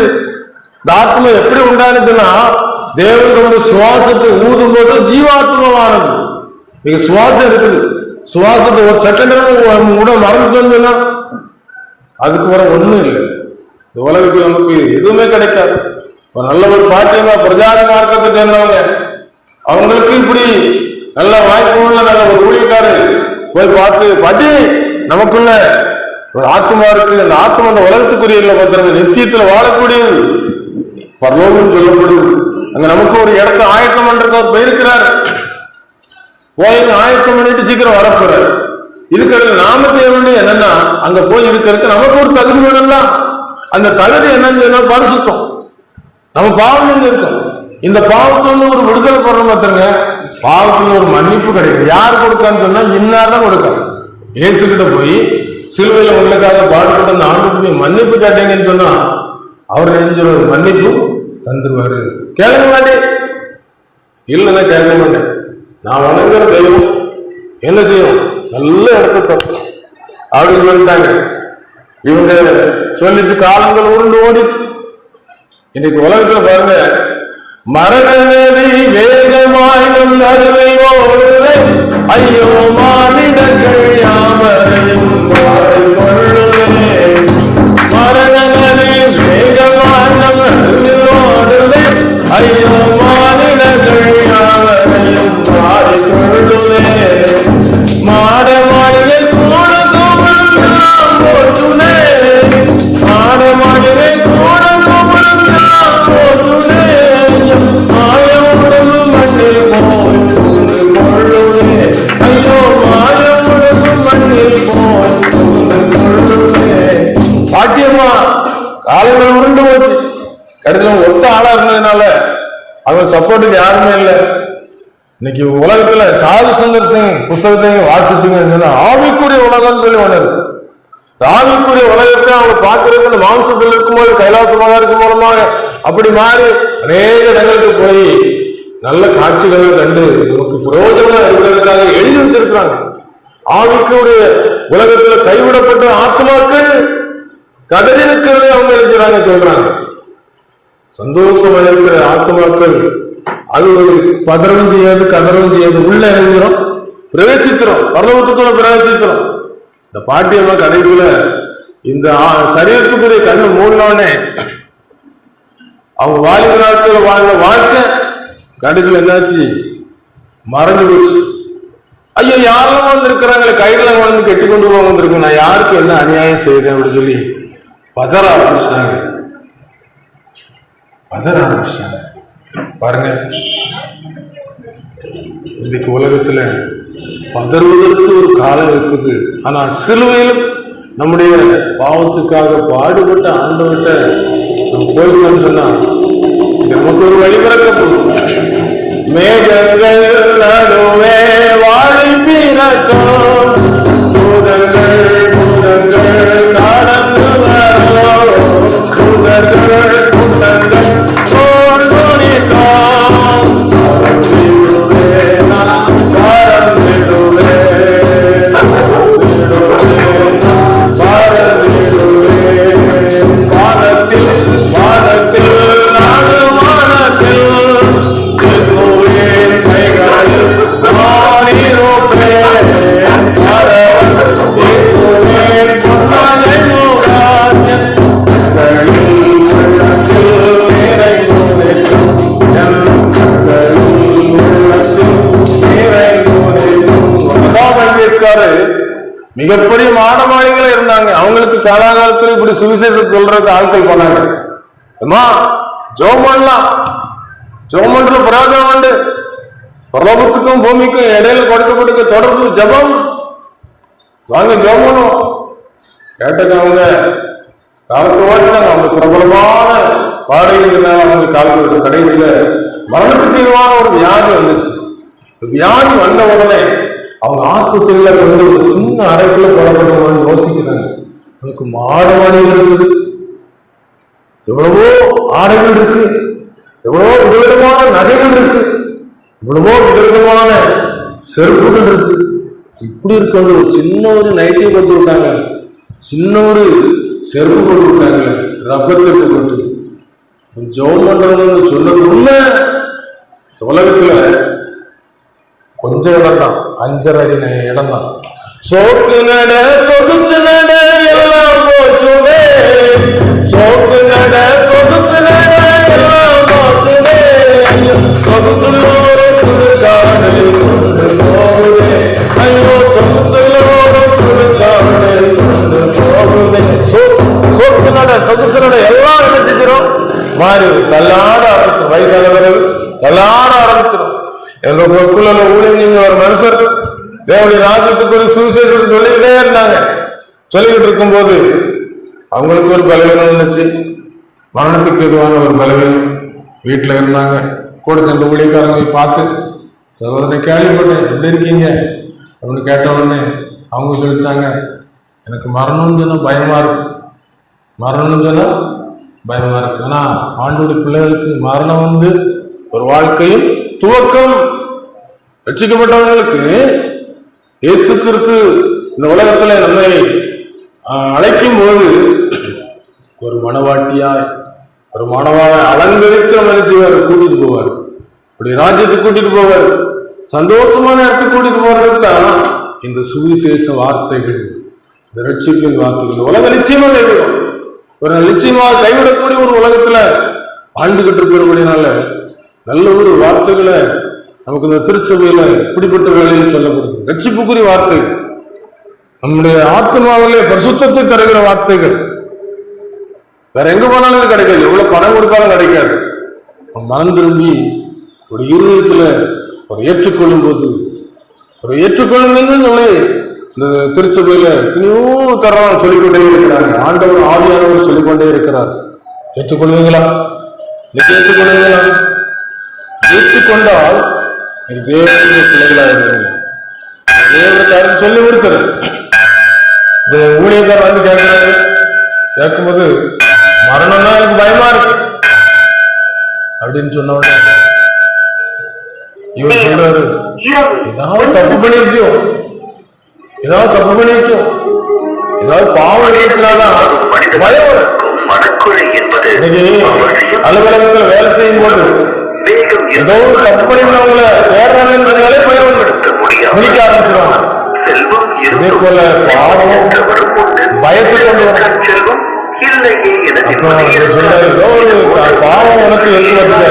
இந்த ஆத்மா எப்படி உண்டானுச்சுன்னா தேவன் கொண்டு சுவாசத்தை ஊதும் போது ஜீவாத்மாவானது. நீங்க சுவாசம் இருக்குது, சுவாசத்தை ஒரு செகண்ட் கூட மறந்துட்டோம்னா அதுக்கு வர ஒண்ணும் இல்லை. இந்த உலகத்தில் நமக்கு எதுவுமே கிடைக்காது. நல்ல ஒரு பாட்டியமா பிரஜாதி மார்க்கத்தை சேர்ந்தவங்க, அவங்களுக்கு இப்படி நல்ல வாய்ப்பு உள்ள நல்ல ஒரு ஊழியக்காரர் போய் பார்த்து, பாட்டி நமக்குள்ள ஒரு ஆத்மா இருக்கு, அந்த ஆத்மா அந்த உலகத்துக்குரிய இல்லை பார்த்துருங்க, நித்தியத்துல வாழக்கூடியது, பரலோகம் சொல்லப்படுது. அங்க நமக்கு ஒரு இடத்த ஆயத்தம் பண்றதுக்கு அவர் போயிருக்கிறார். போய் ஆயத்தம் பண்ணிட்டு சீக்கிரம் வரப்போறாரு. இதுக்கு நாம செய்ய வேண்டிய என்னன்னா, அங்க போய் இருக்கிறதுக்கு நமக்கு ஒரு தகுதி வேணும்னா, அந்த தகுதி என்னன்னு பரிசுத்தம். நம்ம பாவம் இருக்கும், இந்த பாவத்துல ஒரு விடுதலை பண்ணணும் பார்த்துருங்க. பாவத்துல ஒரு மன்னிப்பு கிடைக்கும். யார் கொடுக்கான்னு சொன்னா இன்னார்தான் கொடுக்காது. இயேசு கிட்ட போய் சிலுவையில உள்ளக்காக பாடுபட்ட அந்த ஆண்டுக்கு மன்னிப்பு கேட்டீங்கன்னு சொன்னா அவர் நெஞ்சு மன்னிப்பு தந்துருவாரு. கேட்க மாட்டேன், இல்லைன்னா கேட்க மாட்டேன். நான் வணங்குற தெய்வம் என்ன செய்யும், நல்ல இடத்த அப்படின்னு சொல்லிட்டாங்க. இவங்க சொல்லிட்டு காலங்கள் உருண்டு ஓடிட்டு இன்னைக்கு உலகத்துல பாருங்க, மரண நதி வேகமாய் நம் அருவை ஓடுதே, ஐயோ மானிடர்கள் யாவரையும் கொள்ளுதே. மரண நதி வேகமாய் நம் அருவை ஓடுதே, ஐயோ மானிடர்கள் யாவரையும் கொள்ளுதே. மாட மாளிகை கூட போட்டுனே, மாட மாளிகை கூட பாட்டியம்மா காலங்கள் உருண்டு போச்சு. கடைசியில் ஒத்த ஆளா இருந்ததுனால அவன் சப்போர்ட்டுக்கு யாருமே இல்லை. இன்னைக்கு உலகத்துல சாது சுந்தர் சிங் புஸ்தகத்தையும் வாசிப்பீங்க, ஆவிக்குரிய உலகம் சொல்லி ஒண்ணு இருக்கு. ஆவிக்குரிய உலகத்தை அவங்க பார்க்கறது அந்த மாம்சத்தில் இருக்கும்போது கைலாச மகாராஜ் மூலமாக அப்படி மாறி அநேக இடங்களுக்கு போய் நல்ல காட்சிகளை கண்டு நமக்கு பிரயோஜனமா இருக்கிறதுக்காக எழுதி வச்சிருக்கிறாங்க. ஆவிக்குரிய உலகத்துல கைவிடப்பட்ட ஆத்மாக்கள் கதறி இருக்கிறது அவங்க எழுதுறாங்க, சொல்றாங்க. சந்தோஷமா இருக்கிற ஆத்மாக்கள் அது பதறவும் செய்யாது, கதறவும் செய்யாது, உள்ள எழுதுறோம், பிரவேசிக்கிறோம், பரலோகத்துக்குள்ள பிரவேசிக்கிறோம். இந்த பாட்டியம்மா கடைசியில இந்த சரீரத்துக்குரிய கண்ணு மூடனே அவங்க வாலிப நாட்கள் வாழ்ந்த வாழ்க்கை கடைசியில் என்னாச்சு, மறந்து போச்சு. ஐயோ யாரெல்லாம் வந்திருக்கிறாங்களே, கைதெல்லாம் வந்து கெட்டி கொண்டு போக வந்திருக்கும், நான் யாருக்கு என்ன அநியாயம் செய்தேன் அப்படின்னு சொல்லி பதற ஆரம்பிச்சிட்டாங்க. பாருங்க, இன்னைக்கு உலகத்துல பதறுவதற்கு ஒரு காலம் இருக்குது. ஆனா சிலுவையில் நம்முடைய பாவத்துக்காக பாடுபட்ட ஆண்டவர்கிட்ட நம்ம போயிருக்கோம்னு சொன்னா நமக்கு ஒரு வழிபிறக்க போகும். மேகங்கள் நடுவே வாழை பிறக்கும், பூதங்கள் பூதங்கள் நடந்து வரும், பூதங்கள் பூதங்கள் மிகப்பெரிய மாடமாளிகள இருந்தாங்க. அவங்களுக்கு காலாகாலத்தில் இப்படி சுவிசேஷம் சொல்றது ஆட்கள் பண்ணாங்க. ஜோமன்லாம் ஜோமன்ற பிரயோஜனம் உண்டு. பிரலோகத்துக்கும் பூமிக்கும் இடையில கொடுக்க தொடர்பு ஜபம். வாங்க ஜோமனும் கேட்டது. அவங்க காலத்து ஓட்டினாங்க. அவங்க பிரபலமான பாடல்கள் அவங்களுக்கு காலத்து கடைசியில மரணத்துக்கு இதுவான ஒரு வியாதி வந்துச்சு. வியாதி வந்த உடனே அவங்க ஆஸ்பத்திரியில கொண்டு ஒரு சின்ன அறைக்குள்ள போடப்பட்டவங்க யோசிக்கிறாங்க. அவனுக்கு மாடமாடிகள் இருக்குது, எவ்வளவோ ஆடைகள் இருக்கு, எவ்வளவோ விதவிதமான நகைகள் இருக்கு, எவ்வளவோ விதவிதமான செருப்புகள் இருக்கு. இப்படி இருக்க ஒரு சின்ன ஒரு நைட்டியை கொண்டு விட்டாங்க, சின்ன ஒரு செருப்பு கொண்டு விட்டாங்க, ரப்பர் செருப்பு கொண்டு. ஜெபம் பண்றவங்க சொன்னது உள்ள உலகத்துல கொஞ்சம் இடம் தான், 5.5 அடி இடம் தான். சோக்கு நட சொகுசு நட எல்லாம் போச்சுவே, சோக்கு நட சொகுசு நட எல்லாம் போச்சுவே, சொகுசுள்ளோரு சுடுகாடு கொண்டு போகுதே, ஐயோ சொகுசுள்ளோரு சுடுகாடு கொண்டு போகுதே. சோக்கு நட சொகுசு நட எல்லாம் நினைச்சுக்கிறோம் மாறி தள்ளாட ஆரம்பிச்சிடும். வயசானவர்கள் தள்ளாட ஆரம்பிச்சிடும். எங்களுக்குள்ள ஊழியங்க ஒரு மனுஷர் தேவனுடைய ராஜ்யத்துக்கு ஒரு சுவிசேஷத்தை சொல்லிக்கிட்டே இருந்தாங்க. சொல்லிக்கிட்டு இருக்கும் போது அவங்களுக்கு ஒரு பலவீனம் இருந்துச்சு, மரணத்துக்கு எதுவான ஒரு பலவீனம். வீட்டுல இருந்தாங்க. கூட சென்ற ஊழியக்காரங்களை பார்த்து, சகோதரனை கேள்விப்பட்டேன், எப்படி இருக்கீங்க அப்படின்னு கேட்ட உடனே அவங்க சொல்லிட்டாங்க, எனக்கு மரணம்னு சொன்னா பயமா இருக்கு, மரணம்னு சொன்னா பயமா இருக்கு. ஆனா ஆண்டோடைய பிள்ளைகளுக்கு மரணம் ஒரு வாழ்க்கையின் துவக்கம். ரட்சிக்கப்பட்டவர்களுக்கு இயேசு கிறிஸ்து இந்த உலகத்துல நம்மை அழைக்கும் போது ஒரு மனவாட்டியாய் ஒரு மனவாளை அலங்கரித்து மனுஷியார் கூட்டிட்டு போவார், அப்படி ராஜ்யத்துக்கு கூட்டிட்டு போவார், சந்தோஷமான இடத்துக்கு கூட்டிட்டு போறதுக்கு தான் இந்த சுவிசேஷ வார்த்தைகள், இந்த ரட்சிப்பின் வார்த்தைகள். உலக நிச்சயமா கைவிடும், ஒரு நிச்சயமாக கைவிடக்கூடிய ஒரு உலகத்துல ஆண்டுகிட்டு இருக்கிறபடினால நல்ல ஒரு வார்த்தைகளை நமக்கு இந்த திருச்சபையில இப்படிப்பட்ட வேலையில் சொல்லப்படுது. ரட்சிப்புக்குரிய வார்த்தைகள், நம்முடைய ஆத்மாவிலே பரிசுத்தத்தை தருகிற வார்த்தைகள். வேற எங்க போனாலும் கிடைக்காது, எவ்வளவு பணம் கொடுத்தாலும் கிடைக்காது. மனம் திரும்பி ஒரு இருதயத்துல ஒரு ஏற்றுக்கொள்ளும் போது, ஒரு ஏற்றுக்கொள்ளும் சொல்லி இந்த திருச்சபையில எத்தனையோ தரம் சொல்லிக்கொண்டே இருக்கிறாங்க. ஆண்டவர் ஆவியானவர் சொல்லிக்கொண்டே இருக்கிறார். ஏற்றுக்கொள்வீங்களா? ஏற்றுக்கொள்வீங்களா? ஏற்றுக்கொண்டால் தேவனுடைய பிள்ளைகளா இருக்கிறீங்க. தேவனுக்கு சொல்லி முடிச்சாரு. இந்த ஊழியக்காரர் கேட்கிறாரு, கேட்கும்போது மரணம்னா எனக்கு பயமா இருக்கு அப்படின்னு சொன்ன உடனே இவர் சொல்றாரு, ஏதாவது தப்பு பண்ணிருக்கோம், ஏதாவது தப்பு பண்ணிருக்கோம், ஏதாவது பாவம் நினைச்சாதான் பயம் வரும். இன்னைக்கு அலுவலகத்தில் வேலை செய்யும் போது ஏதோ ஒரு தப்பு பண்ணினவங்கள தேடுறாங்கன்றதாலே பயம் முடிக்க ஆரம்பிச்சிருவாங்க. இதே போல பாவம் பயத்தை கொண்டு வரும். ஏதோ ஒரு பாவம் உனக்கு ஏற்படுத்த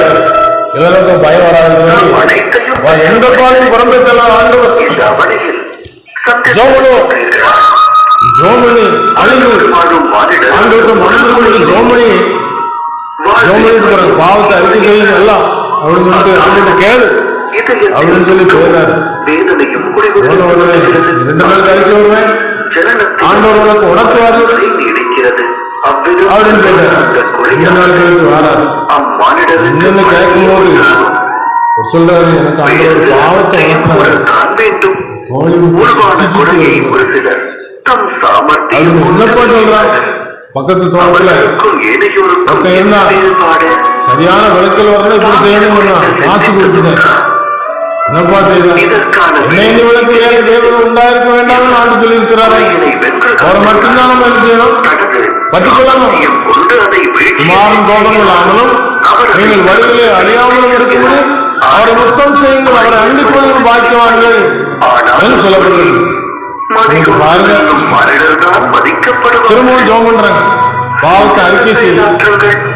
எல்லாருக்கும் பயம் வராது. எந்த பாலையும் புறம்பெற்றலாம் ஆண்டவர் ஜோமணி அழிவு ஆண்டவருக்கு மனதில் ஜோமணி பாவத்தை அறிக்கை செய்யுங்க எல்லாம் அப்படின்னு சொல்லிட்டு ஆண்டவர்கிட்ட கேளு அப்படின்னு சொல்லி போயிடாரு. 2 நாள் கழிச்சு வருவேன், ஆண்டவர் உனக்கு உணர்த்துவாரு அப்படின்னு கேட்டாரு. 2 நாள் கழிச்சு வராது. இன்னும் கேட்கும் போது சொல்றாரு, எனக்கு ஆண்டவர் பாவத்தை உணர்த்தினாரு. பக்கத்து தோட்டத்துல என்ன சரியான விளைச்சல் வரணும், இப்படி செய்யணும், காசு கொடுத்துட்டேன். என்னப்பா செய்தார்? என்ன விளக்கு ஏழை தேவன் உண்டாயிருக்க வேண்டாம் ஆண்டு சொல்லி இருக்கிறாரு. அவரை மட்டும்தான் நம்ம என்ன செய்யணும், பற்றிக்கொள்ளணும். குமாரன் தோட்டம் இல்லாமலும் நீங்கள் வழிகளை அழியாமலும் இருக்கும்போது அவரை முத்தம் செய்யுங்கள், அவரை அண்டிக் கொள்கிற பாக்கியவான்கள் என்று சொல்லப்படுகிறது. பாருங்க, திரும்பவும் ஜோம் பண்றாங்க, பாவத்தை அறிக்கை செய்யும்.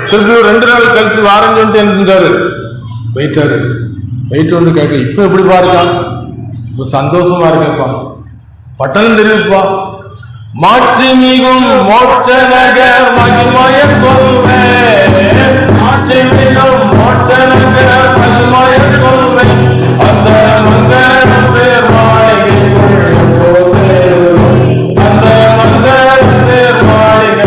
திருப்பி 2 நாள் கழிச்சு வாரம் சொல்லிட்டு இருந்தாரு. போயிட்டாரு. போயிட்டு வந்து கேட்க, இப்ப எப்படி பாருங்க, இப்ப சந்தோஷமா இருக்கேப்பா, பட்டணம் தெரியுதுப்பா, மாட்சி மிகும் மோட்ச நகர் மகிமய சொல்வேன், மாட்சி மிகும் மோட்ச நகர் மகிமய சொல்வேன், அந்த மங்கலம் பேர் மாளிகை அந்த மங்கலம் பேர் மாளிகை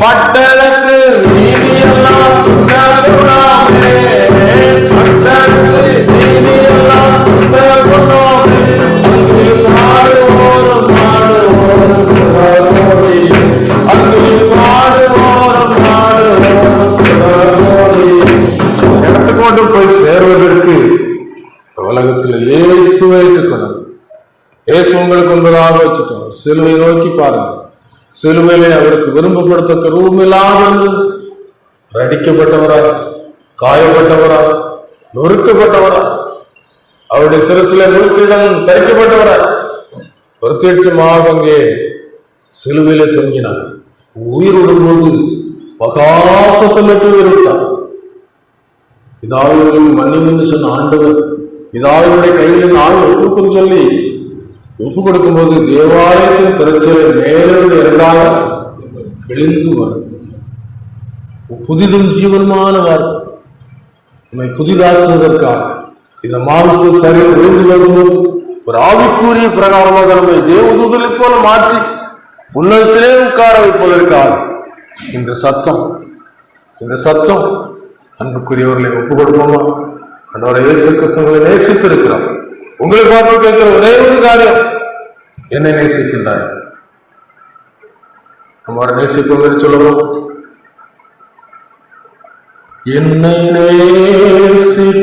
பட்டணத்து வீதியெல்லாம் இடத்துக்கு போய் சேர்வதற்கு உலகத்துல இயேசுவை ஏற்றுக்கணும். இயேசு உங்களுக்கு என்பதாக வச்சுட்டோம். சிலுவை நோக்கி பாருங்க. சிலுவையிலே அவருக்கு விரும்பப்படுத்த ரூமில்லாமல் அடிக்கப்பட்டவராக காயப்பட்டவரா, நொறுக்கப்பட்டவரா, அவருடைய சிரசில முழுக்கிடம் தரிக்கப்பட்டவரா, பிரத்யட்சமாக அங்கே சிலுவையில தொங்கினார். உயிர் விடும்போது பகாசத்தமிட்டு உயிர்விட்டார். பிதாவின் மன்னின்னு சொன்ன ஆண்டவர் பிதாவினுடைய கையில் நாள் ஒப்புக்கும் சொல்லி ஒப்பு கொடுக்கும் போது தேவாலயத்தின் திரைச்சலை மேலிருந்து இரண்டாக எழுந்து வரும். புதிதும் ஜீவனமான வார்த்தை நம்மை புதிதாக்குவதற்காக இந்த மாம்ச சரீரம் விழுந்து வரும்போது ஒரு ஆவிக்குரிய பிரகாரமாக நம்மை தேவதூதலை போல மாற்றி உன்னதத்திலே உட்கார வைப்பதற்காக இந்த சத்தம் அன்புக்குரியவர்களை ஒப்பு கொடுப்போமா? ஆண்டவரை இயேசு கிறிஸ்துவை நேசித்திருக்கிறார். உங்களை பார்த்து கேட்கிற ஒரே ஒரு காரியம், என்னை நேசிக்கின்றார். நம்ம நேசிப்போம் என்று சொல்லுவோம். என்னை நேசிக்கின்றாயா?